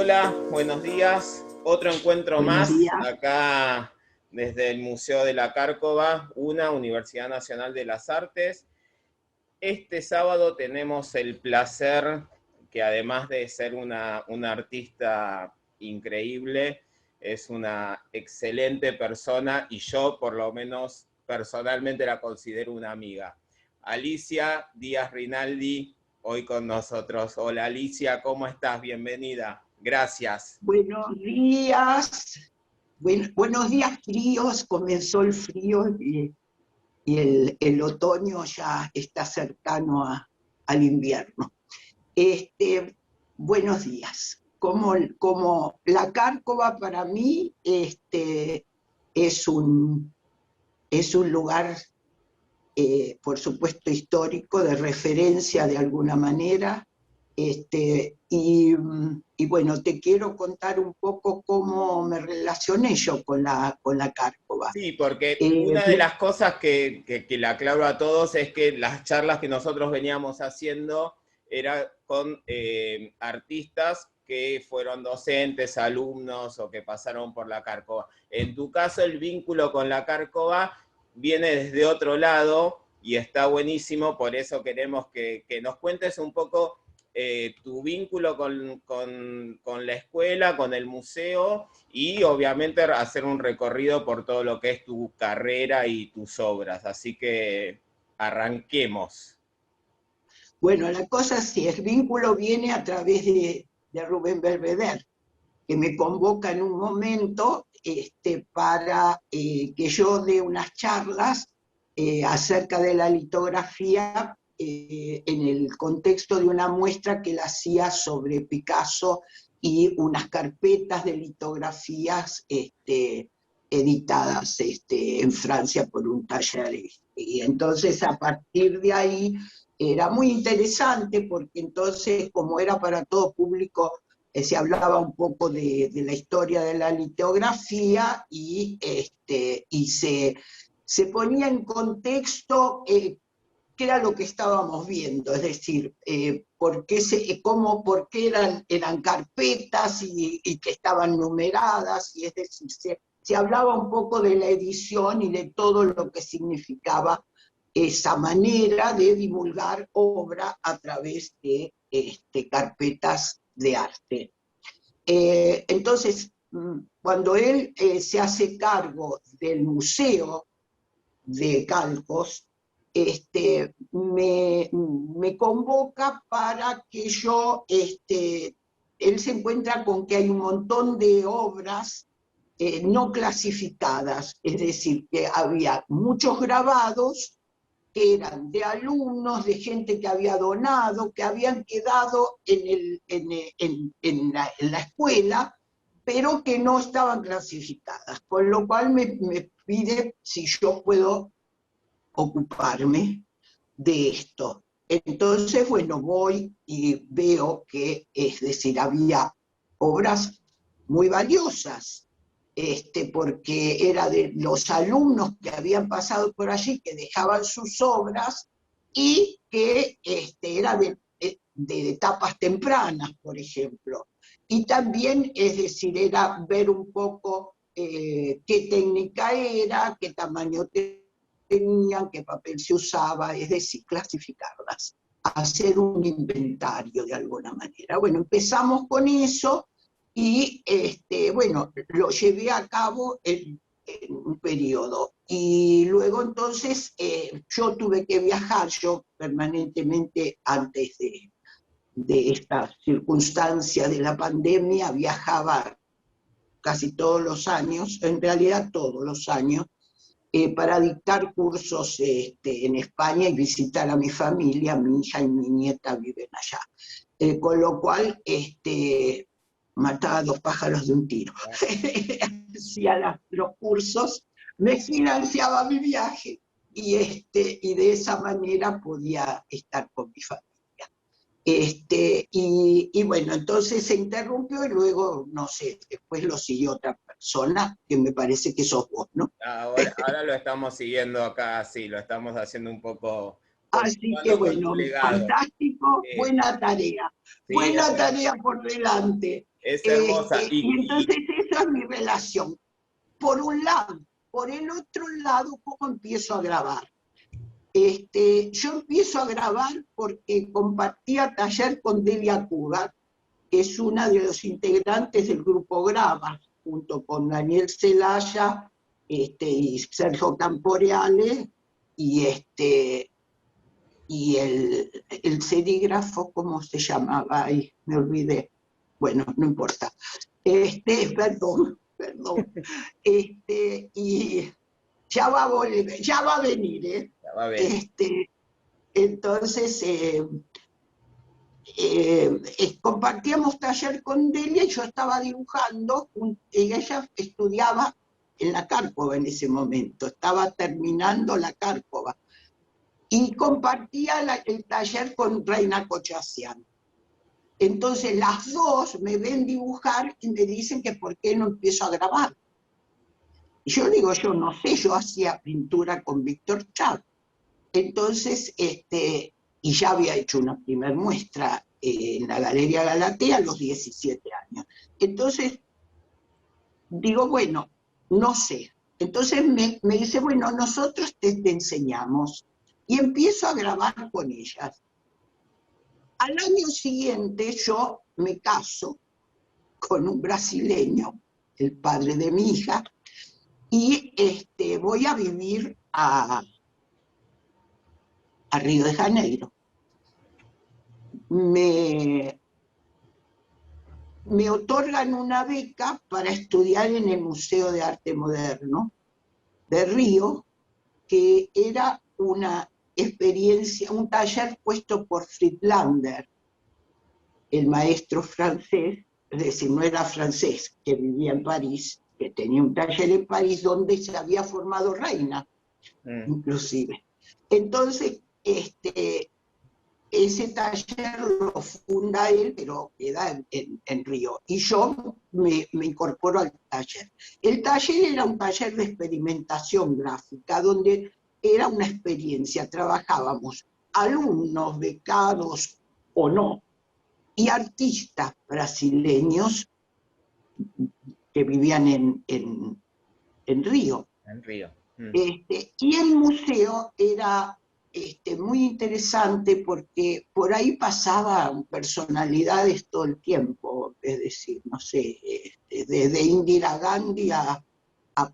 Hola, buenos días. Otro encuentro Buenos más días. acá desde el Museo de la Cárcova, una Universidad Nacional de las Artes. Este sábado tenemos el placer que además de ser una artista increíble, es una excelente persona y yo por lo menos personalmente la considero una amiga. Alicia Díaz Rinaldi, hoy con nosotros. Hola Alicia, ¿cómo estás? Bienvenida. Gracias. Buenos días. Buenos días fríos. Comenzó el frío y el otoño ya está cercano al invierno. Buenos días. Como la Cárcova para mí es un lugar, por supuesto, histórico, de referencia de alguna manera. Y bueno, te quiero contar un poco cómo me relacioné yo con la Cárcova. Sí, porque una de las cosas que le aclaro a todos es que las charlas que nosotros veníamos haciendo era con artistas que fueron docentes, alumnos o que pasaron por la Cárcova. En tu caso, el vínculo con la Cárcova viene desde otro lado y está buenísimo, por eso queremos que nos cuentes un poco tu vínculo con la escuela, con el museo y obviamente hacer un recorrido por todo lo que es tu carrera y tus obras. Así que arranquemos. Bueno, la cosa sí, el vínculo viene a través de Rubén Belvedere, que me convoca en un momento para que yo dé unas charlas acerca de la litografía en el contexto de una muestra que él hacía sobre Picasso y unas carpetas de litografías editadas en Francia por un taller. Y entonces a partir de ahí era muy interesante porque entonces como era para todo público, se hablaba un poco de la historia de la litografía y se ponía en contexto qué era lo que estábamos viendo, es decir, por qué eran carpetas y que estaban numeradas, y es decir, se hablaba un poco de la edición y de todo lo que significaba esa manera de divulgar obra a través de carpetas de arte. Entonces, cuando él se hace cargo del Museo de Calcos, me convoca para que él se encuentra con que hay un montón de obras no clasificadas, es decir, que había muchos grabados que eran de alumnos, de gente que había donado, que habían quedado en la escuela, pero que no estaban clasificadas, con lo cual me pide si yo puedo ocuparme de esto. Entonces, bueno, voy y veo que, es decir, había obras muy valiosas, porque era de los alumnos que habían pasado por allí, que dejaban sus obras y que era de etapas tempranas, por ejemplo. Y también, es decir, era ver un poco qué técnica era, qué tamaño tenían, qué papel se usaba, es decir, clasificarlas, hacer un inventario de alguna manera. Bueno, empezamos con eso y bueno, lo llevé a cabo en un periodo. Y luego entonces yo tuve que viajar, yo permanentemente antes de esta circunstancia de la pandemia viajaba casi todos los años, en realidad todos los años, para dictar cursos en España y visitar a mi familia. Mi hija y mi nieta viven allá. Con lo cual, mataba dos pájaros de un tiro. Hacía los cursos, me financiaba mi viaje y de esa manera podía estar con mi familia. Y bueno, entonces se interrumpió y luego, no sé, después lo siguió otra persona, que me parece que sos vos, ¿no? Ahora lo estamos siguiendo acá, sí, lo estamos haciendo un poco, Así que continuando con tu bueno, legado. fantástico, Sí, buena tarea sí, por delante. Es hermosa. Y entonces esa es mi relación. Por un lado. Por el otro lado, ¿cómo empiezo a grabar? Yo empiezo a grabar porque compartía taller con Delia Cuba, que es una de los integrantes del grupo Grava, junto con Daniel Celaya y Sergio Camporeale, y, y el serígrafo, ¿cómo se llamaba? Ay, me olvidé. Bueno, no importa. Perdón. Y ya va a volver, ya va a venir, ¿eh? Ya va a venir. Entonces, compartíamos taller con Delia y yo estaba dibujando, y ella estudiaba en la Cárcova en ese momento, estaba terminando la Cárcova, y compartía el taller con Reina Cochasian. Entonces las dos me ven dibujar y me dicen que por qué no empiezo a grabar. Y yo digo, yo no sé, yo hacía pintura con Víctor Chávez. Entonces, y ya había hecho una primer muestra en la Galería Galatea a los 17 años. Entonces, digo, bueno, no sé. Entonces me dice, bueno, nosotros te enseñamos. Y empiezo a grabar con ellas. Al año siguiente yo me caso con un brasileño, el padre de mi hija, y voy a vivir a Río de Janeiro. Me otorgan una beca para estudiar en el Museo de Arte Moderno de Río, que era una experiencia, un taller puesto por Friedlander, el maestro francés, es decir, no era francés, que vivía en París, que tenía un taller en París donde se había formado Reina, inclusive. Entonces, ese taller lo funda él, pero queda en Río. Y yo me incorporo al taller. El taller era un taller de experimentación gráfica, donde era una experiencia. Trabajábamos alumnos, becados o no, y artistas brasileños que vivían en Río. En Río. Y el museo era muy interesante porque por ahí pasaban personalidades todo el tiempo, es decir, no sé, desde Indira Gandhi a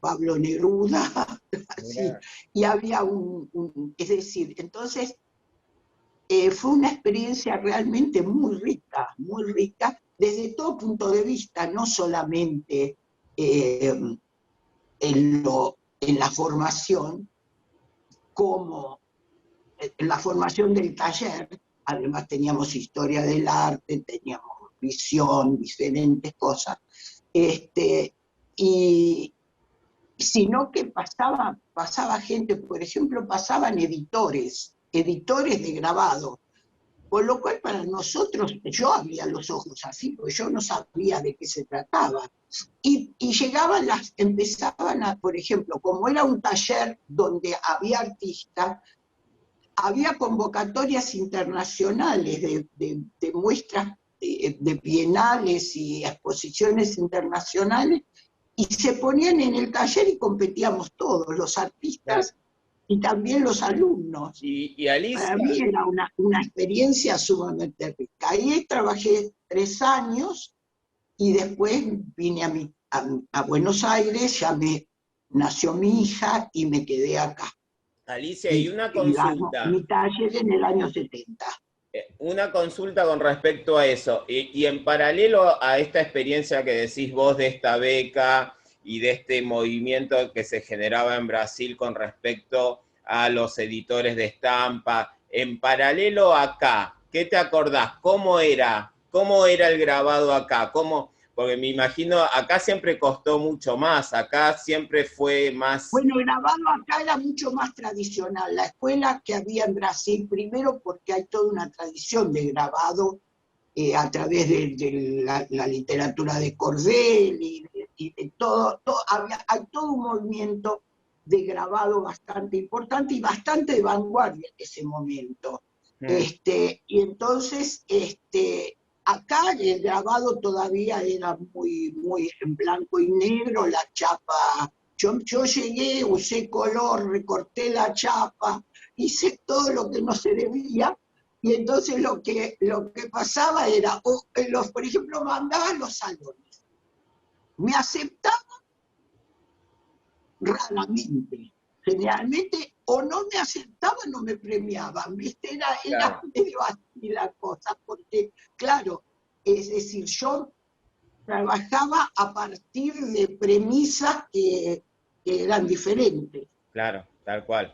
Pablo Neruda, así, y había es decir, entonces fue una experiencia realmente muy rica, desde todo punto de vista, no solamente en la formación, como en la formación del taller. Además teníamos historia del arte, teníamos visión, diferentes cosas, y sino que pasaba gente, por ejemplo, pasaban editores de grabado, con lo cual para nosotros, yo abría los ojos así, porque yo no sabía de qué se trataba. Y empezaban a, por ejemplo, como era un taller donde había artistas, había convocatorias internacionales de muestras de bienales y exposiciones internacionales, y se ponían en el taller y competíamos todos, los artistas y también los alumnos. Y Alicia, para mí era una experiencia sumamente rica. Ahí trabajé 3 años y después vine a Buenos Aires, ya nació mi hija y me quedé acá. Alicia, y una Y consulta. mi taller en el año 70. Una consulta con respecto a eso. Y en paralelo a esta experiencia que decís vos de esta beca y de este movimiento que se generaba en Brasil con respecto a los editores de estampa, en paralelo acá, ¿qué te acordás? ¿Cómo era el grabado acá? Porque me imagino, acá siempre costó mucho más, acá siempre fue más... Bueno, el grabado acá era mucho más tradicional. La escuela que había en Brasil, primero porque hay toda una tradición de grabado a través de la literatura de Cordel y de todo, hay todo un movimiento de grabado bastante importante y bastante de vanguardia en ese momento. Y entonces acá el grabado todavía era muy, muy en blanco y negro, la chapa. Yo llegué, usé color, recorté la chapa, hice todo lo que no se debía, y entonces lo que pasaba era, por ejemplo, mandaba a los salones. Me aceptaban raramente. Generalmente o no me aceptaban o me premiaban, ¿viste? Era Claro. medio así la cosa, porque, claro, es decir, yo trabajaba a partir de premisas que eran diferentes, Claro, tal cual,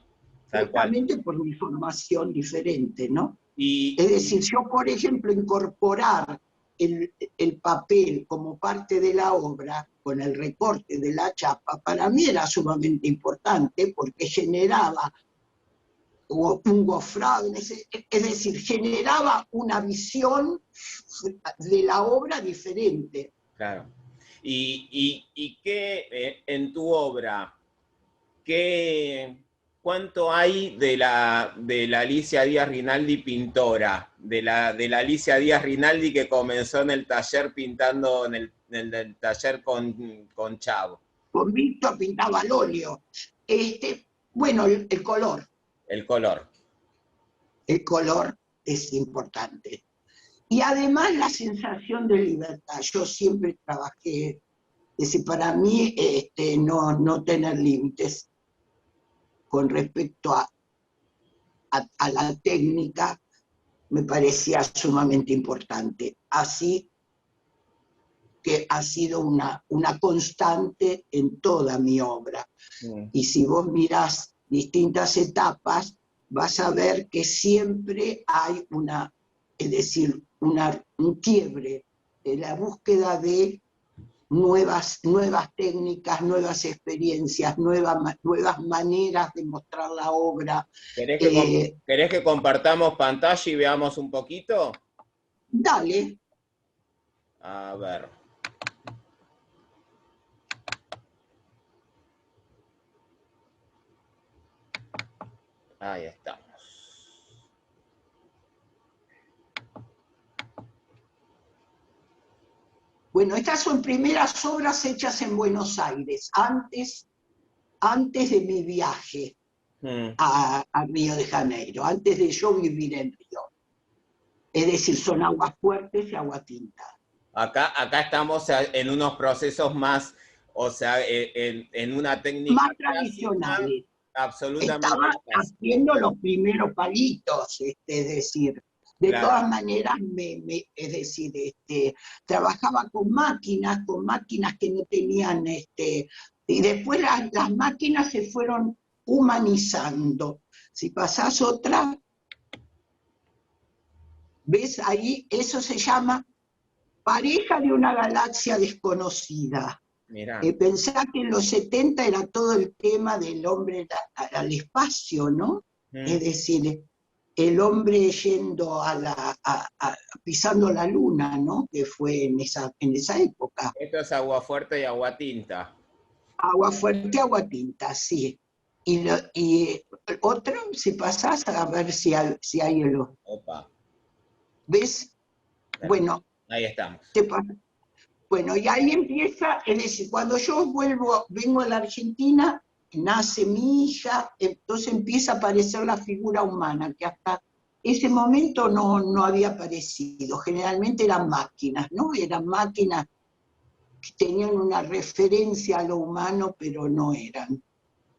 tal cual. justamente por mi formación diferente, ¿no? Y, Es decir, yo, por ejemplo, incorporar el papel como parte de la obra, con el recorte de la chapa, para mí era sumamente importante porque generaba un gofrado, es decir, generaba una visión de la obra diferente. claro. ¿Y qué en tu obra, cuánto hay de la Alicia Díaz Rinaldi pintora, de la Alicia Díaz Rinaldi que comenzó en el taller pintando, en el taller con Chavo? Con Víctor pintaba al óleo. Bueno, el color. El color. El color es importante. Y además la sensación de libertad. Yo siempre trabajé, es decir, para mí no tener límites con respecto a la técnica me parecía sumamente importante. Así que ha sido una constante en toda mi obra. Y si vos mirás distintas etapas, vas a ver que siempre hay es decir, un quiebre de la búsqueda de nuevas técnicas, nuevas experiencias, nuevas maneras de mostrar la obra. ¿Querés que compartamos pantalla y veamos un poquito? Dale. A ver. Ahí estamos. Bueno, estas son primeras obras hechas en Buenos Aires, antes de mi viaje a Río de Janeiro, antes de yo vivir en Río. Es decir, son aguas fuertes y agua tinta. Acá estamos en unos procesos más, o sea, en una técnica más tradicionales. absolutamente. Estaba haciendo los primeros palitos, es decir, de claro. todas maneras, es decir, trabajaba con máquinas que no tenían, y después las máquinas se fueron humanizando. Si pasás otra, ves ahí, eso se llama Pareja de una galaxia desconocida. Pensá que en los 70 era todo el tema del hombre al espacio, ¿no? Es decir, el hombre yendo pisando la luna, ¿no? Que fue en esa época. Esto es agua fuerte y agua tinta. Agua fuerte, agua tinta, sí. Y otro, si pasás a ver si hay el... Opa. ¿Ves? Bueno. Ahí estamos. Bueno, y ahí empieza, es decir, cuando yo vengo a la Argentina, nace mi hija, entonces empieza a aparecer la figura humana, que hasta ese momento no había aparecido. Generalmente eran máquinas, ¿no? Eran máquinas que tenían una referencia a lo humano, pero no eran.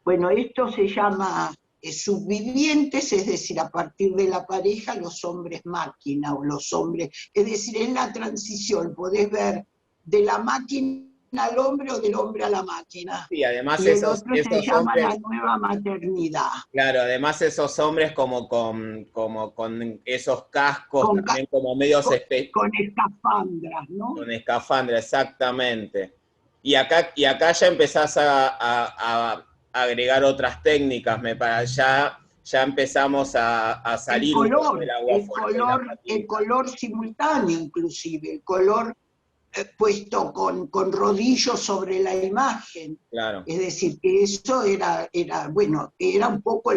Bueno, esto se llama subvivientes, es decir, a partir de la pareja, los hombres máquina, o los hombres, es decir, en la transición, podés ver de la máquina al hombre o del hombre a la máquina. Sí, además y el otro se llama hombres, la nueva maternidad. Claro, además esos hombres como con esos cascos, también como medios... Con escafandras, ¿no? Con escafandras, exactamente. Y acá ya empezás a agregar otras técnicas, ya empezamos a salir un poco del agua fuerte. El color simultáneo, inclusive, el color puesto con rodillos sobre la imagen. Claro. Es decir, que eso era un poco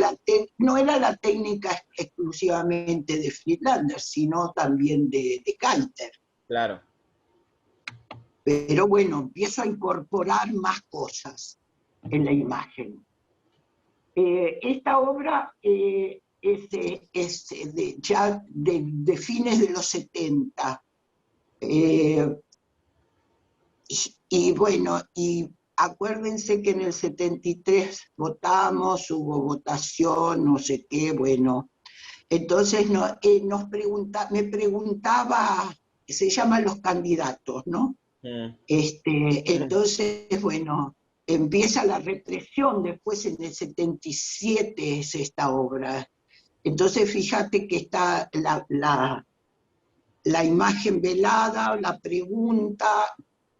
no era la técnica exclusivamente de Friedlander, sino también de Keitel. Claro. Pero bueno, empiezo a incorporar más cosas en la imagen. Esta obra ya de fines de los 70. Y bueno, y acuérdense que en el 73 votamos, hubo votación, no sé qué, bueno. Entonces me preguntaba, se llaman los candidatos, ¿no? Entonces, bueno, empieza la represión, después en el 77 es esta obra. Entonces, fíjate que está la imagen velada, la pregunta,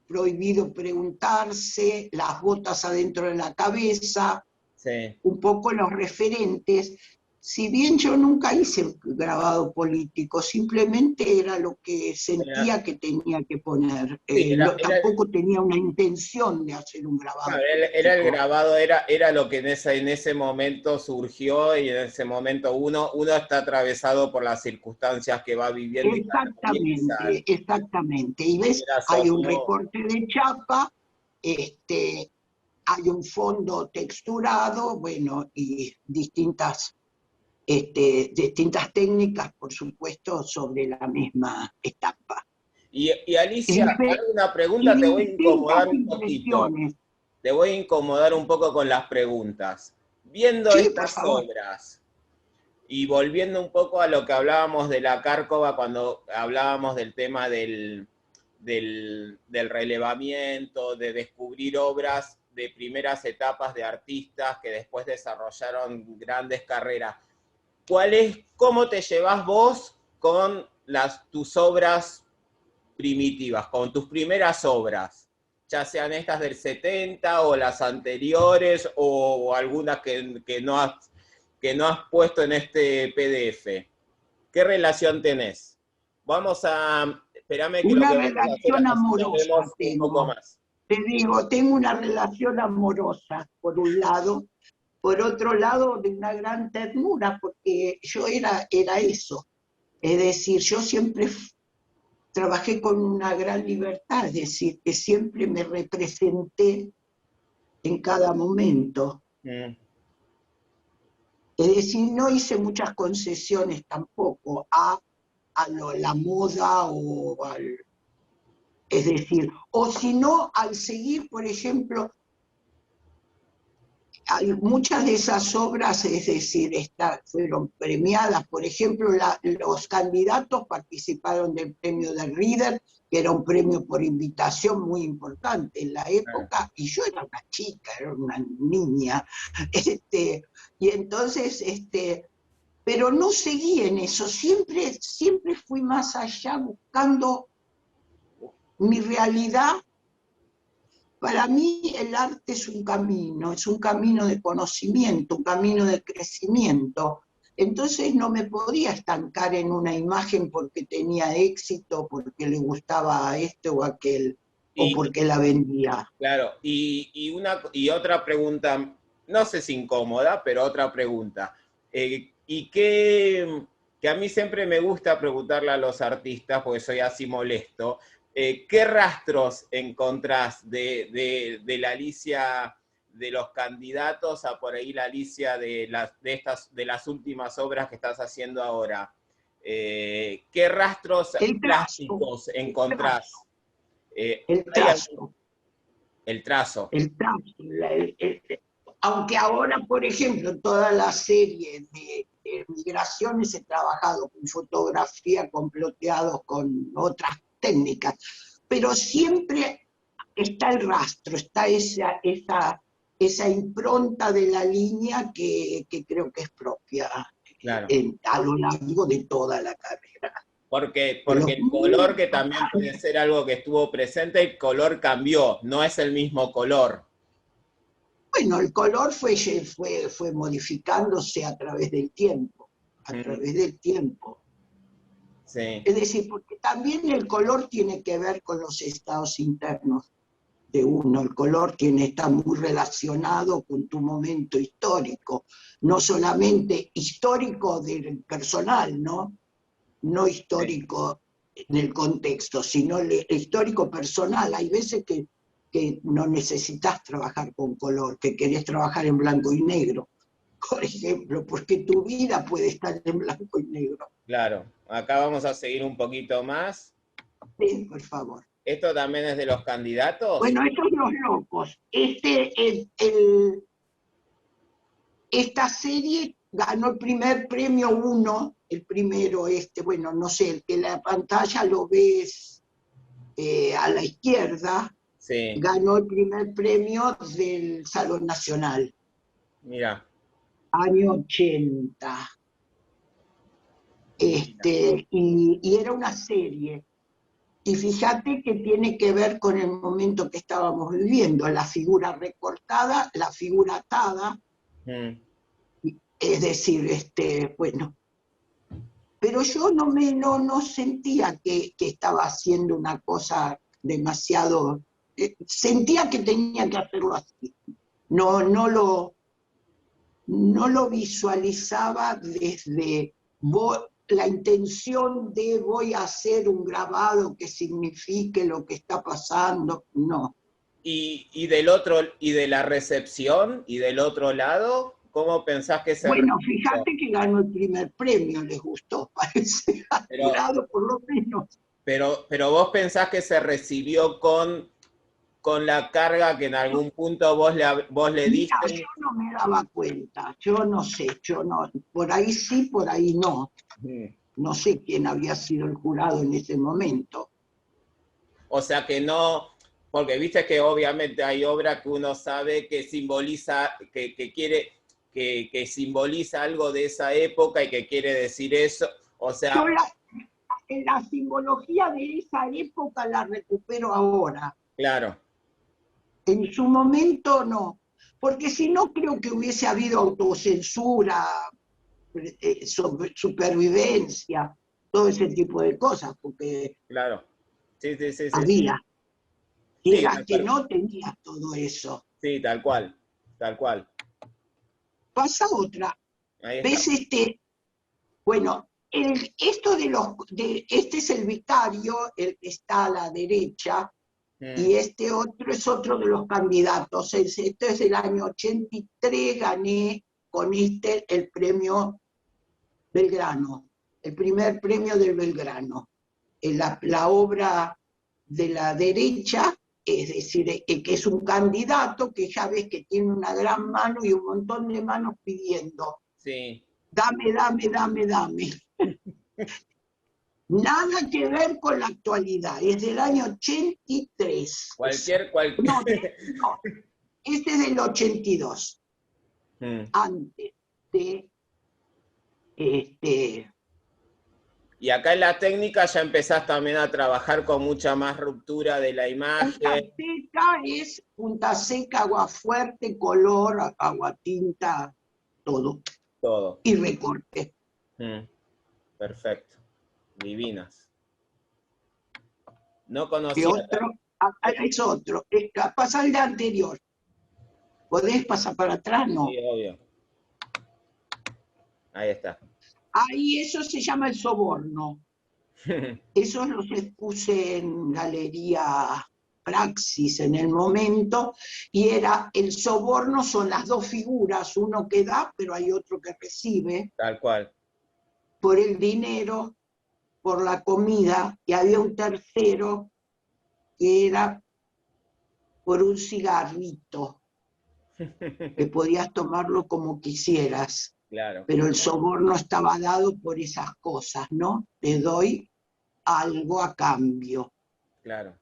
prohibido preguntarse, las botas adentro de la cabeza, Sí. un poco los referentes. Si bien yo nunca hice un grabado político, simplemente era lo que sentía que tenía que poner. Sí, Tampoco tenía una intención de hacer un grabado claro, era el político. grabado, era lo que en ese momento surgió, y en ese momento uno está atravesado por las circunstancias que va viviendo y Exactamente, atraviesan. exactamente. Y ves, Era hay un solo, recorte de chapa, hay un fondo texturado, bueno, y distintas técnicas, por supuesto, sobre la misma estampa. y Y, Alicia, hago una y pregunta, te voy a distintas incomodar un poquito. impresiones. Te voy a incomodar un poco con las preguntas. Viendo Sí, por estas favor. obras y volviendo un poco a lo que hablábamos de la Cárcova cuando hablábamos del tema del relevamiento, de descubrir obras de primeras etapas de artistas que después desarrollaron grandes carreras. ¿Cómo te llevas vos con tus obras primitivas, con tus primeras obras? Ya sean estas del 70 o las anteriores o algunas que no has puesto en este PDF. ¿Qué relación tenés? Espérame que lo Una que vamos a hacer, relación así nos amorosa vemos un poco tengo. más. Te digo, tengo una relación amorosa, por un lado. Por otro lado, de una gran ternura, porque yo era eso. Es decir, yo siempre trabajé con una gran libertad, es decir, que siempre me representé en cada momento. Es decir, no hice muchas concesiones tampoco a la moda es decir, o si no, al seguir, por ejemplo, muchas de esas obras, es decir, fueron premiadas. Por ejemplo, los candidatos participaron del premio de Reader, que era un premio por invitación muy importante en la época, y yo era una chica, era una niña. Y entonces, pero no seguí en eso, siempre fui más allá buscando mi realidad. Para mí el arte es un camino de conocimiento, un camino de crecimiento. Entonces no me podía estancar en una imagen porque tenía éxito, porque le gustaba a este o a aquel, o Y, porque la vendía. claro, y otra pregunta, no sé si incómoda, pero otra pregunta. Y que a mí siempre me gusta preguntarle a los artistas, porque soy así molesto, ¿qué rastros encontrás de la Alicia de los candidatos a por ahí la Alicia de las últimas obras que estás haciendo ahora? ¿Qué rastros El trazo, plásticos encontrás? el ¿Hay trazo, el trazo? el trazo. Aunque ahora, por ejemplo, toda la serie de migraciones he trabajado con fotografía, con ploteados, con otras técnicas, pero siempre está el rastro, está esa impronta de la línea que creo que es propia Claro. a lo largo de toda la carrera. Porque Los el color, que también puede ser algo que estuvo presente, el color cambió, no es el mismo color. Bueno, el color fue modificándose a través del tiempo, Sí. Es decir, porque también el color tiene que ver con los estados internos de uno. El color está muy relacionado con tu momento histórico, no solamente histórico del personal, ¿no? No histórico en el contexto, sino el histórico personal. Hay veces que no necesitas trabajar con color, que querés trabajar en blanco y negro, por ejemplo, porque tu vida puede estar en blanco y negro. Claro, acá vamos a seguir un poquito más. Sí, por favor. ¿Esto también es de los candidatos? Bueno, estos los locos. Esta serie ganó el primer premio uno, el primero bueno, no sé, el que en la pantalla lo ves a la izquierda, Sí, ganó el primer premio del Salón Nacional, mira. año 80. Y era una serie. Y fíjate que tiene que ver con el momento que estábamos viviendo, la figura recortada, la figura atada, es decir, bueno. Pero yo no sentía que estaba haciendo una cosa demasiado, sentía que tenía que hacerlo así. No lo visualizaba desde la intención de voy a hacer un grabado que signifique lo que está pasando, no. Y del otro, y de la recepción, y del otro lado, ¿cómo pensás que se Bueno, recibió? fíjate que ganó el primer premio, les gustó, parece, al Pero, jurado por lo menos. pero vos pensás que se recibió con la carga que en algún punto vos le Mira, diste. yo no me daba cuenta, yo no sé, yo no, por ahí sí, por ahí no. No sé quién había sido el jurado en ese momento. O sea que no, porque viste que obviamente hay obra que uno sabe que simboliza, que quiere, que simboliza algo de esa época y que quiere decir eso. O Yo sea, la simbología de esa época la recupero ahora. claro, En su momento no, porque si no creo que hubiese habido autocensura, supervivencia, todo ese tipo de cosas, porque claro. Sí, sí, sí, sí. había. Si Sí, eras que no, tenías todo eso. sí, tal cual, tal cual. Pasa otra. Ahí está. ¿Ves bueno, este es el vicario, el que está a la derecha, y este otro es otro de los candidatos. Esto es del año 83, gané con el premio Belgrano, el primer premio del Belgrano. La obra de la derecha, es decir, que es un candidato que ya ves que tiene una gran mano y un montón de manos pidiendo, Sí. dame, dame, dame, dame. Nada que ver con la actualidad, es del año 83. Cualquier. No, este es del 82, antes de Y acá en la técnica ya empezás también a trabajar con mucha más ruptura de la Punta imagen. Seca es Punta Seca, agua fuerte, color, agua tinta, todo. Todo. Y recorte. Perfecto. Divinas. No Y conocía. otro, es otro. Pasa el de anterior. ¿Podés pasar para atrás? Sí, No. obvio. Ahí está. Ahí eso se llama el soborno. Esos los expuse en Galería Praxis en el momento, y el soborno son las dos figuras, uno que da, pero hay otro que recibe, Tal cual. por el dinero, por la comida, y había un tercero que era por un cigarrito, que podías tomarlo como quisieras, Claro, pero el soborno estaba dado por esas cosas, ¿no? Te doy algo a cambio claro.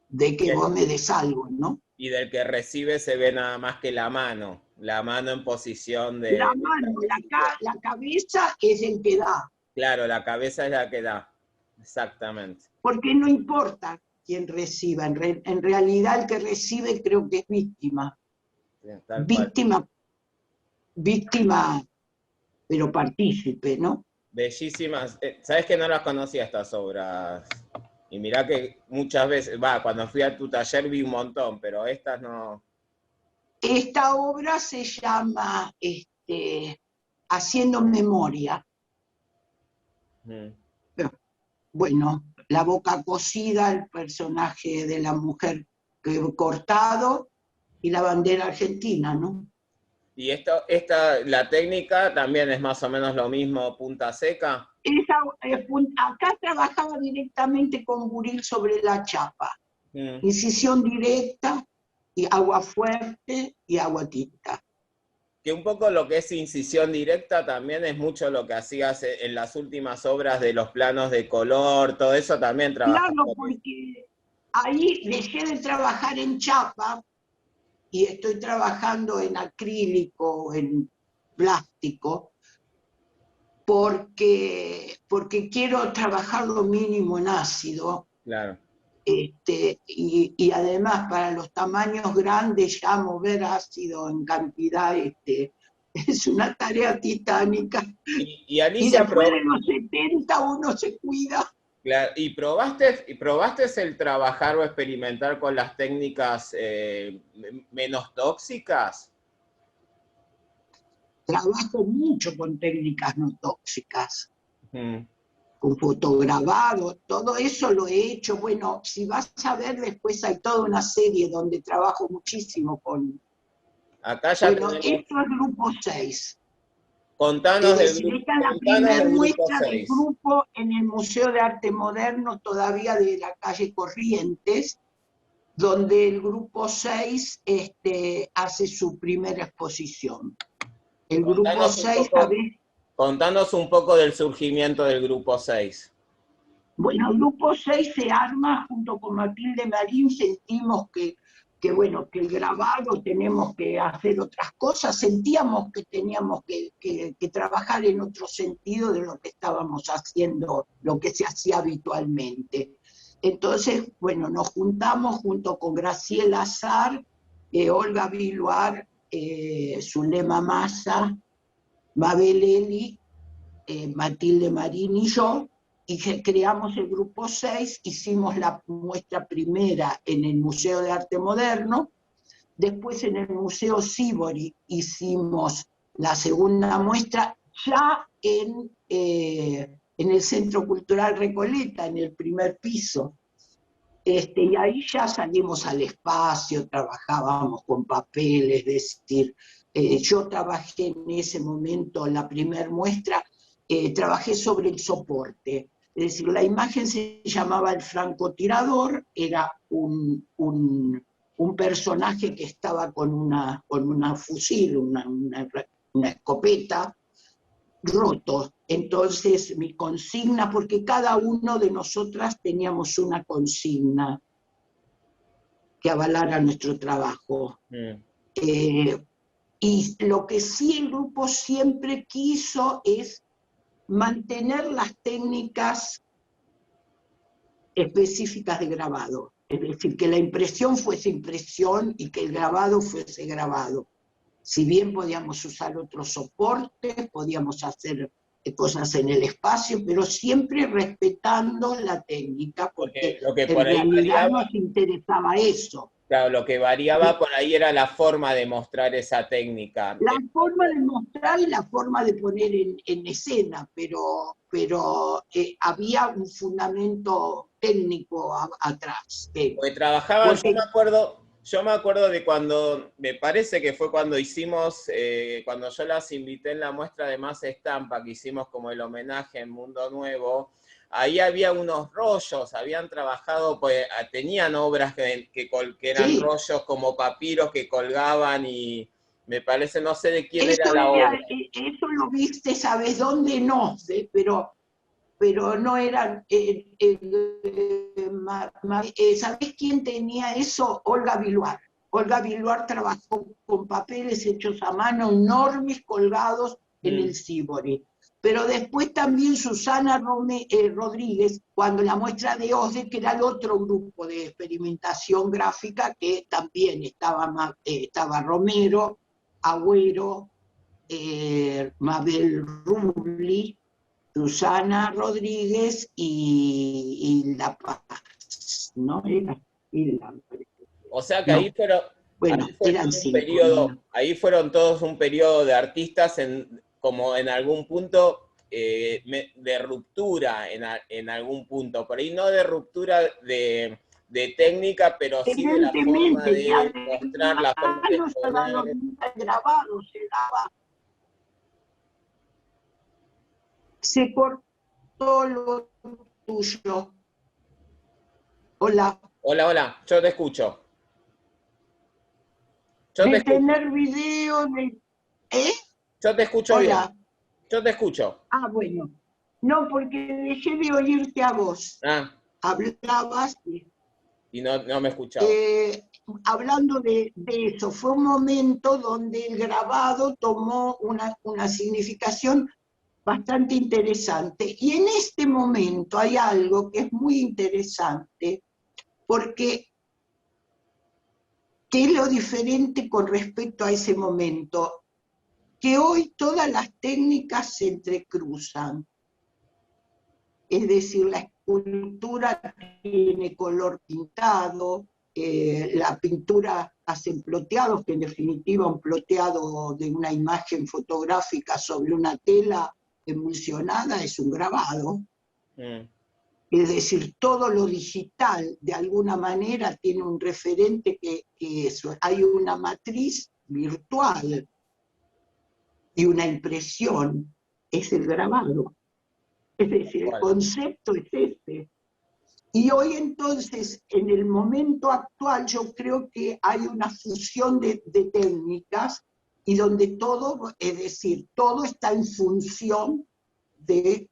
de que vos me des algo, ¿no? Y del que recibe se ve nada más que la mano en posición La de mano, recibiendo. la cabeza es el que da, Claro, la cabeza es la que da. Exactamente. porque no importa quién reciba, en realidad el que recibe creo que es víctima, Sí, tal cual. víctima, víctima, pero partícipe, ¿no? Bellísimas. Sabes que no las conocía estas obras. Y mirá que muchas veces, cuando fui a tu taller vi un montón, pero estas no. Esta obra se llama Haciendo Memoria. Mm. bueno, la boca cosida, el personaje de la mujer cortado y la bandera argentina, ¿no? Y la técnica también es más o menos lo mismo, punta seca. Acá trabajaba directamente con buril sobre la chapa, Mm. incisión directa, y agua fuerte y agua tinta. Que un poco lo que es incisión directa también es mucho lo que hacías en las últimas obras de los planos de color, todo eso también trabajas Claro, con eso. porque ahí dejé de trabajar en chapa y estoy trabajando en acrílico, en plástico, porque quiero trabajar lo mínimo en ácido. Claro. Y además para los tamaños grandes ya mover ácido en cantidad es una tarea titánica. Y Y Alicia, después de los 70 uno se cuida. claro, ¿y probaste el trabajar o experimentar con las técnicas menos tóxicas? Trabajo mucho con técnicas no tóxicas, Mm. con fotograbado, todo eso lo he hecho. Bueno, si vas a ver, después hay toda una serie donde trabajo muchísimo con... Acá ya Bueno, tenemos, esto es grupo 6. Es contanos decir, esta es la contanos primera del grupo muestra del 6. grupo en el Museo de Arte Moderno, todavía de la calle Corrientes, donde el grupo 6 hace su primera exposición. El grupo Contanos un 6, poco, ¿sabés? contanos un poco del surgimiento del grupo 6. Bueno, el grupo 6 se arma junto con Matilde Marín, sentimos bueno, que el grabado tenemos que hacer otras cosas, sentíamos que teníamos que trabajar en otro sentido de lo que estábamos haciendo, lo que se hacía habitualmente. Entonces, bueno, nos juntamos junto con Graciela Azar, Olga Biluar, Zulema Massa, Mabel Eli, Matilde Marín y yo, y creamos el grupo 6, hicimos la muestra primera en el Museo de Arte Moderno, después en el Museo Sívori hicimos la segunda muestra ya en el Centro Cultural Recoleta, en el primer piso. Y ahí ya salimos al espacio, trabajábamos con papeles, es decir, yo trabajé en ese momento, la primera muestra, trabajé sobre el soporte. Es decir, la imagen se llamaba El francotirador, era un personaje que estaba con una fusil, una escopeta, roto. Entonces, mi consigna, porque cada uno de nosotras teníamos una consigna que avalara nuestro trabajo. Mm. Y lo que sí el grupo siempre quiso es mantener las técnicas específicas de grabado. Es decir, que la impresión fuese impresión y que el grabado fuese grabado. Si bien podíamos usar otros soportes, podíamos hacer cosas en el espacio, pero siempre respetando la técnica, porque Lo que por en ahí realidad variaba, nos interesaba eso. claro, lo que variaba por ahí era la forma de mostrar esa técnica. La forma de mostrar y la forma de poner en escena, pero había un fundamento técnico atrás. Porque trabajaban, Porque yo me acuerdo de cuando, me parece que fue cuando hicimos, cuando yo las invité en la muestra de Más Estampa, que hicimos como el homenaje en Mundo Nuevo, ahí había unos rollos, habían trabajado, pues tenían obras que eran sí, rollos como papiros que colgaban y me parece, no sé de quién era la obra. eso lo viste, ¿sabes dónde? No sé, pero no eran... ¿Sabés quién tenía eso? Olga Biluar. Olga Biluar trabajó con papeles hechos a mano enormes colgados en el Sívori. Pero después también Susana Rodríguez, cuando la muestra de OSDE, que era el otro grupo de experimentación gráfica, que también estaba Romero, Agüero, Mabel Rubli, Susana Rodríguez y La Paz, ¿no? O sea que No, bueno, ahí fue eran todo un 5, periodo, ¿no? ahí fueron todos un periodo de artistas como en algún punto de ruptura en algún punto, por ahí no de ruptura de técnica, pero sí de la forma Evidentemente, y de mostrar, la forma además de no se ha dado exponer. nunca grabado, se cortó lo tuyo. Hola. Hola, hola, yo te escucho. Yo te De escucho. tener video, ¿eh? Yo te escucho bien. Hola. Yo te escucho. Ah, bueno. No, porque dejé de oírte a vos. Ah, Hablabas, y no me escuchaba. hablando de eso. Fue un momento donde el grabado tomó una significación bastante interesante. Y en este momento hay algo que es muy interesante, porque ¿qué es lo diferente con respecto a ese momento? Que hoy todas las técnicas se entrecruzan. Es decir, la escultura tiene color pintado, la pintura hacen ploteados, que en definitiva un ploteado de una imagen fotográfica sobre una tela emulsionada es un grabado. Es decir, todo lo digital de alguna manera tiene un referente que eso. Hay una matriz virtual y una impresión, es el grabado. Es decir, el concepto es este. Y hoy entonces, en el momento actual, yo creo que hay una fusión de técnicas y donde todo, es decir, todo está en función de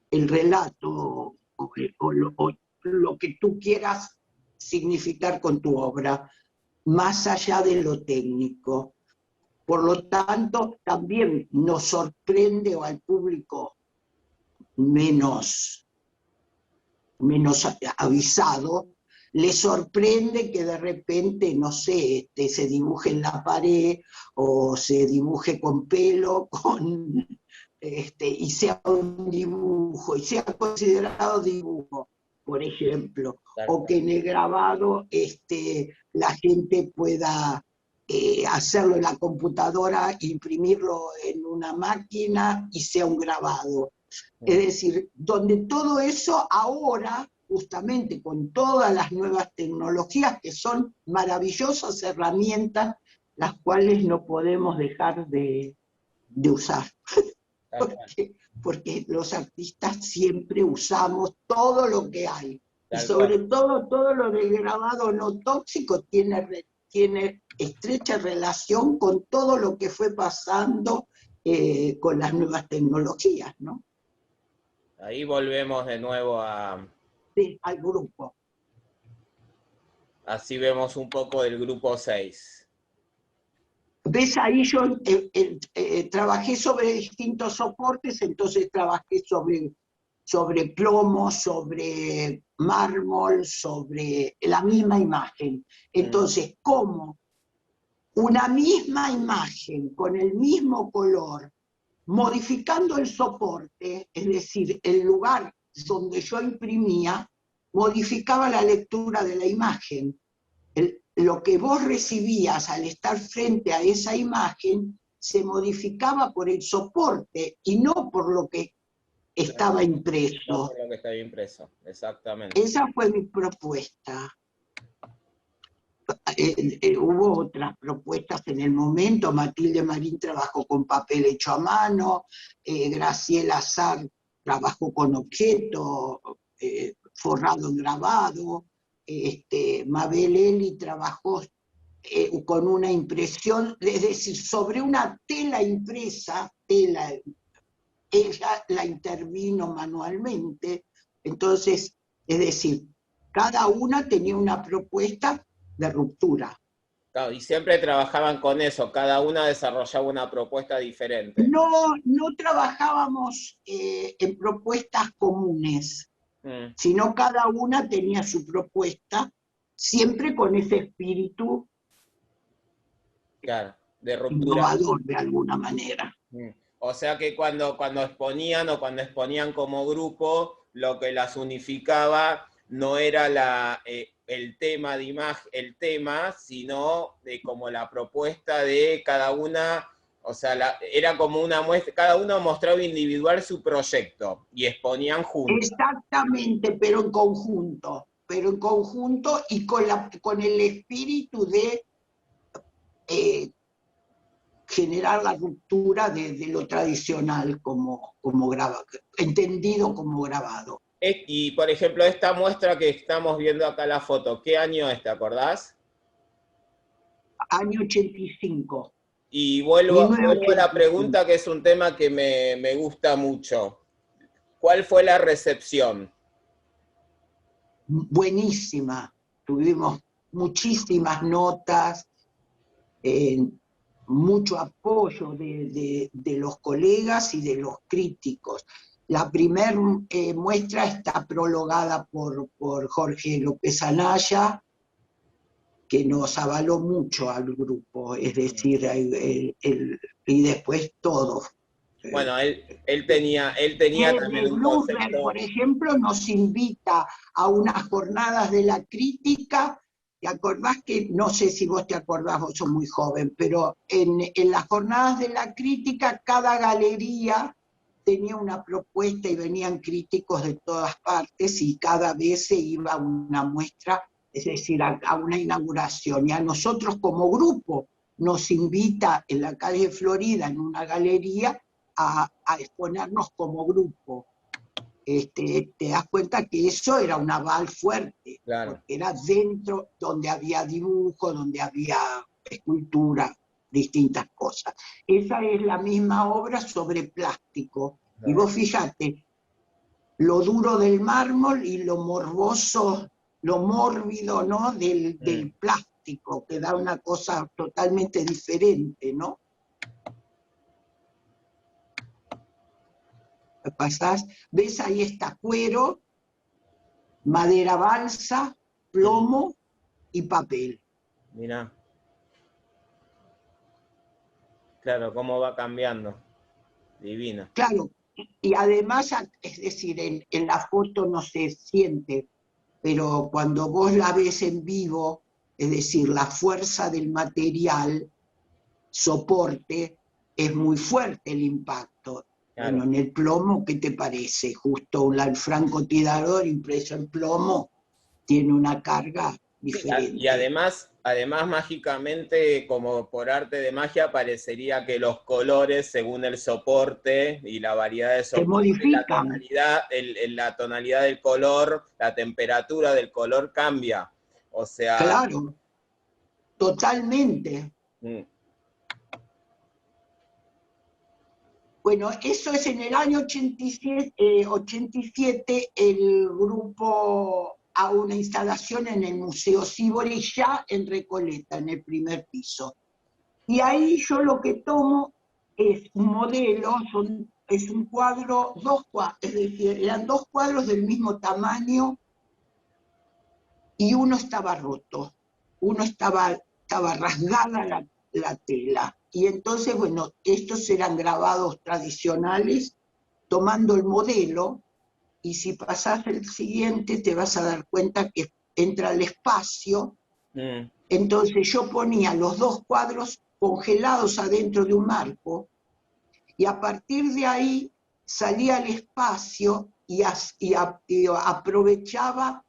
el relato o lo que tú quieras significar con tu obra, más allá de lo técnico. Por lo tanto, también nos sorprende o al público menos avisado, le sorprende que de repente, no sé, se dibuje en la pared o se dibuje con pelo, y sea un dibujo, y sea considerado dibujo, por ejemplo, o que en el grabado la gente pueda hacerlo en la computadora, imprimirlo en una máquina y sea un grabado. Es decir, donde todo eso ahora, justamente con todas las nuevas tecnologías, que son maravillosas herramientas, las cuales no podemos dejar de usar. Porque los artistas siempre usamos todo lo que hay. Y sobre todo lo del grabado no tóxico tiene estrecha relación con todo lo que fue pasando con las nuevas tecnologías, ¿no? Ahí volvemos de nuevo Sí, al grupo. Así vemos un poco del grupo 6. ¿Ves? Ahí yo trabajé sobre distintos soportes, entonces trabajé sobre plomo, sobre mármol, sobre la misma imagen. Entonces, ¿cómo una misma imagen con el mismo color, modificando el soporte, es decir, el lugar donde yo imprimía, modificaba la lectura de la imagen? Lo que vos recibías al estar frente a esa imagen se modificaba por el soporte y no por lo que estaba impreso. No por lo que estaba impreso, exactamente. Esa fue mi propuesta. Hubo otras propuestas en el momento. Matilde Marín trabajó con papel hecho a mano, Graciela Azar trabajó con objeto forrado en grabado, Mabel Eli trabajó con una impresión, es decir, sobre una tela impresa, ella la intervino manualmente. Entonces, es decir, cada una tenía una propuesta de ruptura. Claro, y siempre trabajaban con eso, cada una desarrollaba una propuesta diferente. No trabajábamos en propuestas comunes, sino cada una tenía su propuesta, siempre con ese espíritu, claro, de ruptura. Innovador de alguna manera. O sea que cuando exponían o cuando exponían como grupo, lo que las unificaba no era el tema de imagen, sino como la propuesta de cada una O sea, era como una muestra, cada uno mostraba individual su proyecto y exponían juntos. Exactamente, pero en conjunto y con el espíritu de eh, generar la ruptura de lo tradicional entendido como grabado. Y, por ejemplo, esta muestra que estamos viendo acá la foto, ¿qué año es, te acordás? Año 85. Y vuelvo a la 1985. pregunta, que es un tema que me gusta mucho. ¿Cuál fue la recepción? Buenísima. Tuvimos muchísimas notas, eh, mucho apoyo de los colegas y de los críticos. La primera muestra está prologada por Jorge López Anaya, que nos avaló mucho al grupo, es decir, y después todos. Bueno, él tenía también De un Blumer, concepto. por ejemplo, nos invita a unas jornadas de la crítica. ¿Te acordás que, no sé si vos te acordás, vos sos muy joven, pero en las jornadas de la crítica cada galería tenía una propuesta y venían críticos de todas partes y cada vez se iba a una muestra, es decir, a una inauguración. Y a nosotros como grupo nos invita en la calle Florida, en una galería, a exponernos como grupo. Te das cuenta que eso era un aval fuerte, Claro. porque era dentro donde había dibujo, donde había escultura, distintas cosas. Esa es la misma obra sobre plástico. Y vos fíjate, lo duro del mármol y lo morboso, lo mórbido, ¿no? del plástico, que da una cosa totalmente diferente, ¿no? Pasás, ves ahí está cuero, madera balsa, plomo y papel. Mirá. Claro, cómo va cambiando. Divino. Claro, y además, es decir, en la foto no se siente, pero cuando vos la ves en vivo, es decir, la fuerza del material, soporte, es muy fuerte el impacto. Claro. Bueno, en el plomo, ¿qué te parece? Justo el francotirador impreso en plomo tiene una carga diferente. Y además, mágicamente, como por arte de magia, parecería que los colores, según el soporte y la variedad de Se soporte, modifican. la tonalidad del color, la temperatura del color cambia. O sea... Claro, totalmente. Bueno, eso es en el año 87 el grupo a una instalación en el Museo Sívori, ya en Recoleta, en el primer piso. Y ahí yo lo que tomo es un modelo, es un cuadro, es decir, eran dos cuadros del mismo tamaño y uno estaba roto, uno estaba rasgada la tela. Y entonces, bueno, estos eran grabados tradicionales, tomando el modelo, y si pasás el siguiente te vas a dar cuenta que entra el espacio. Entonces yo ponía los dos cuadros congelados adentro de un marco, y a partir de ahí salía al espacio y aprovechaba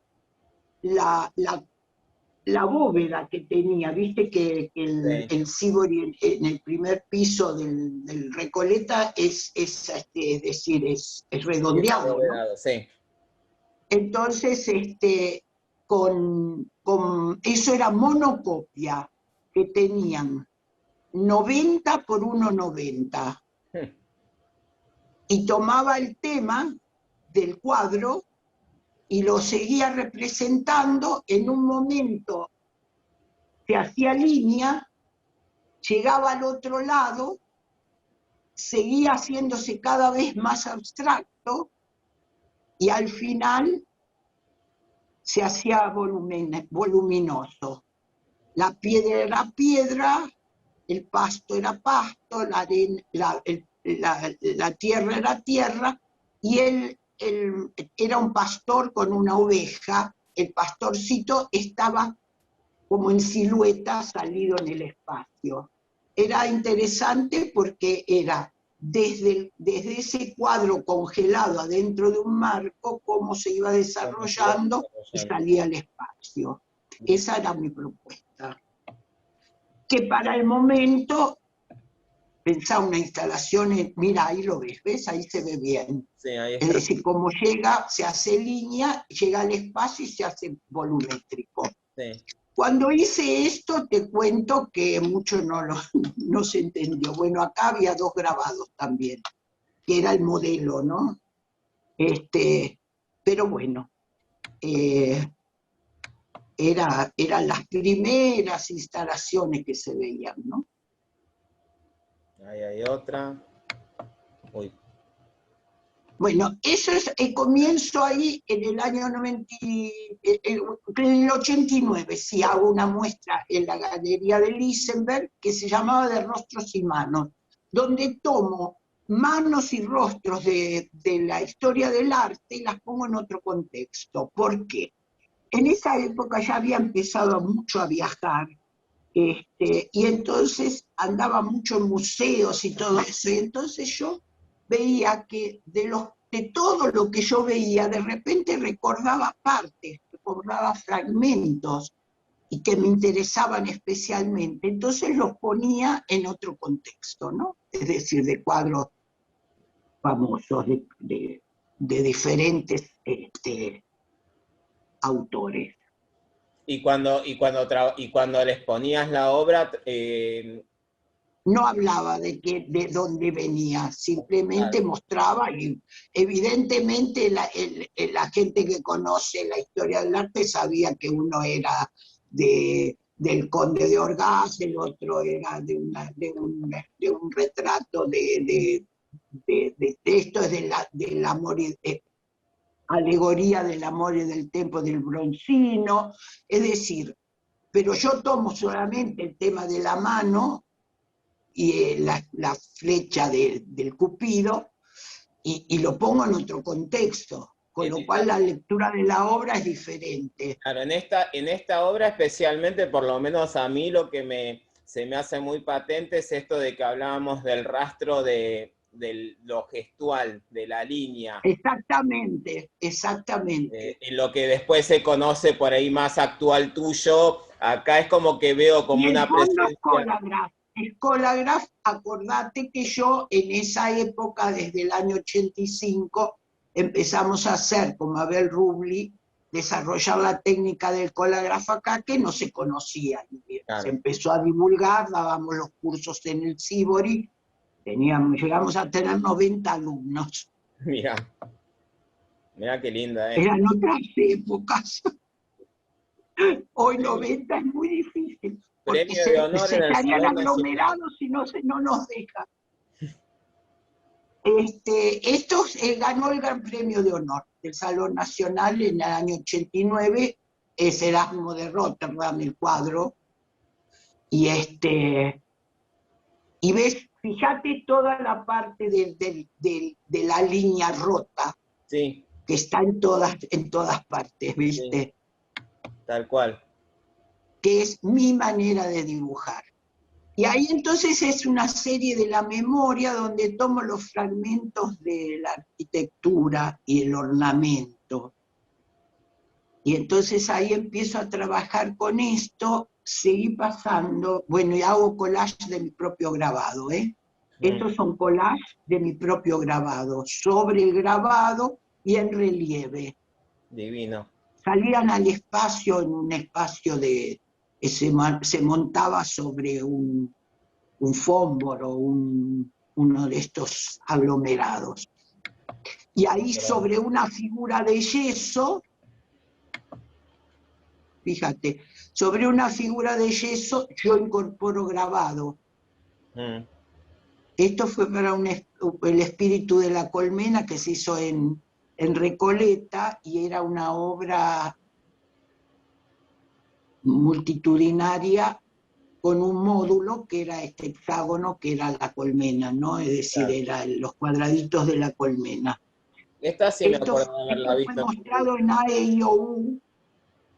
la bóveda que tenía, viste que el Sívori en el primer piso del Recoleta es decir, es redondeado, ¿no? Sí. Entonces, eso era monocopia, que tenían 90 por 1,90. Y tomaba el tema del cuadro y lo seguía representando. En un momento se hacía línea, llegaba al otro lado, seguía haciéndose cada vez más abstracto y al final se hacía voluminoso. La piedra era piedra, el pasto era pasto, la tierra era tierra, y él era un pastor con una oveja. El pastorcito estaba como en silueta, salido en el espacio. era interesante porque era desde ese cuadro congelado adentro de un marco, cómo se iba desarrollando y salía al espacio. Esa era mi propuesta. Que para el momento, pensá una instalación, mira, ahí lo ves, ¿ves? Ahí se ve bien. Sí, ahí Es está. decir, como llega, se hace línea, llega al espacio y se hace volumétrico. Sí. Cuando hice esto, te cuento que mucho no se entendió. Bueno, acá había 2 grabados también, que era el modelo, ¿no? Pero bueno, eran las primeras instalaciones que se veían, ¿no? Ahí hay otra. Uy. Bueno, eso es el comienzo ahí en el año 90, en el 89, sí, hago una muestra en la Galería de Lisenberg que se llamaba De Rostros y Manos, donde tomo manos y rostros de la historia del arte y las pongo en otro contexto. ¿Por qué? En esa época ya había empezado mucho a viajar, y entonces andaba mucho en museos y todo eso, y entonces yo veía que de todo lo que yo veía, de repente recordaba partes, recordaba fragmentos, y que me interesaban especialmente, entonces los ponía en otro contexto, ¿no? Es decir, de cuadros famosos de diferentes autores. Y cuando les ponías la obra, No hablaba de dónde venía, simplemente claro, mostraba, y evidentemente la gente que conoce la historia del arte sabía que uno era del Conde de Orgaz, el otro era de un retrato de esto, es del amor, alegoría del amor y del tempo del Bronzino, es decir, pero yo tomo solamente el tema de la mano y la flecha del Cupido, y lo pongo en otro contexto, con lo cual la lectura de la obra es diferente. claro, en esta obra especialmente, por lo menos a mí lo que se me hace muy patente es esto de que hablábamos del rastro de lo gestual, de la línea. Exactamente, exactamente. En lo que después se conoce por ahí más actual tuyo, acá es como que veo como Y el una fondo es presencia. Colagraph. El Colagraph, acordate que yo en esa época, desde el año 85, empezamos a hacer, con Mabel Rubli, desarrollar la técnica del Colagraph acá, que no se conocía. Claro. Se empezó a divulgar, dábamos los cursos en el Sibori, llegamos a tener 90 alumnos. Mira qué linda, Eran otras épocas. Hoy 90 es muy difícil, porque Premio de honor se en el estarían Salón Nacional. aglomerados y no nos dejan. Esto ganó el Gran Premio de Honor del Salón Nacional en el año 89, es Erasmo de Rotterdam el cuadro, y ves, fíjate toda la parte de la línea rota, Sí, que está en todas partes, ¿viste? sí, tal cual. Que es mi manera de dibujar. Y ahí entonces es una serie de la memoria donde tomo los fragmentos de la arquitectura y el ornamento. Y entonces ahí empiezo a trabajar con esto, seguí pasando, bueno, y hago collage de mi propio grabado, ¿eh? Estos son collages de mi propio grabado, sobre el grabado y en relieve. Divino. Salían al espacio, en un espacio que se montaba sobre un fósforo, uno de estos aglomerados. Y ahí sobre una figura de yeso, fíjate, sobre una figura de yeso yo incorporo grabado. Esto fue para el espíritu de la colmena que se hizo en Recoleta, y era una obra multitudinaria con un módulo que era este hexágono, que era la colmena, ¿no? Es decir, Claro. eran los cuadraditos de la colmena. Esta sí me acuerdo de haberla Esto fue visto. mostrado en AEIOU,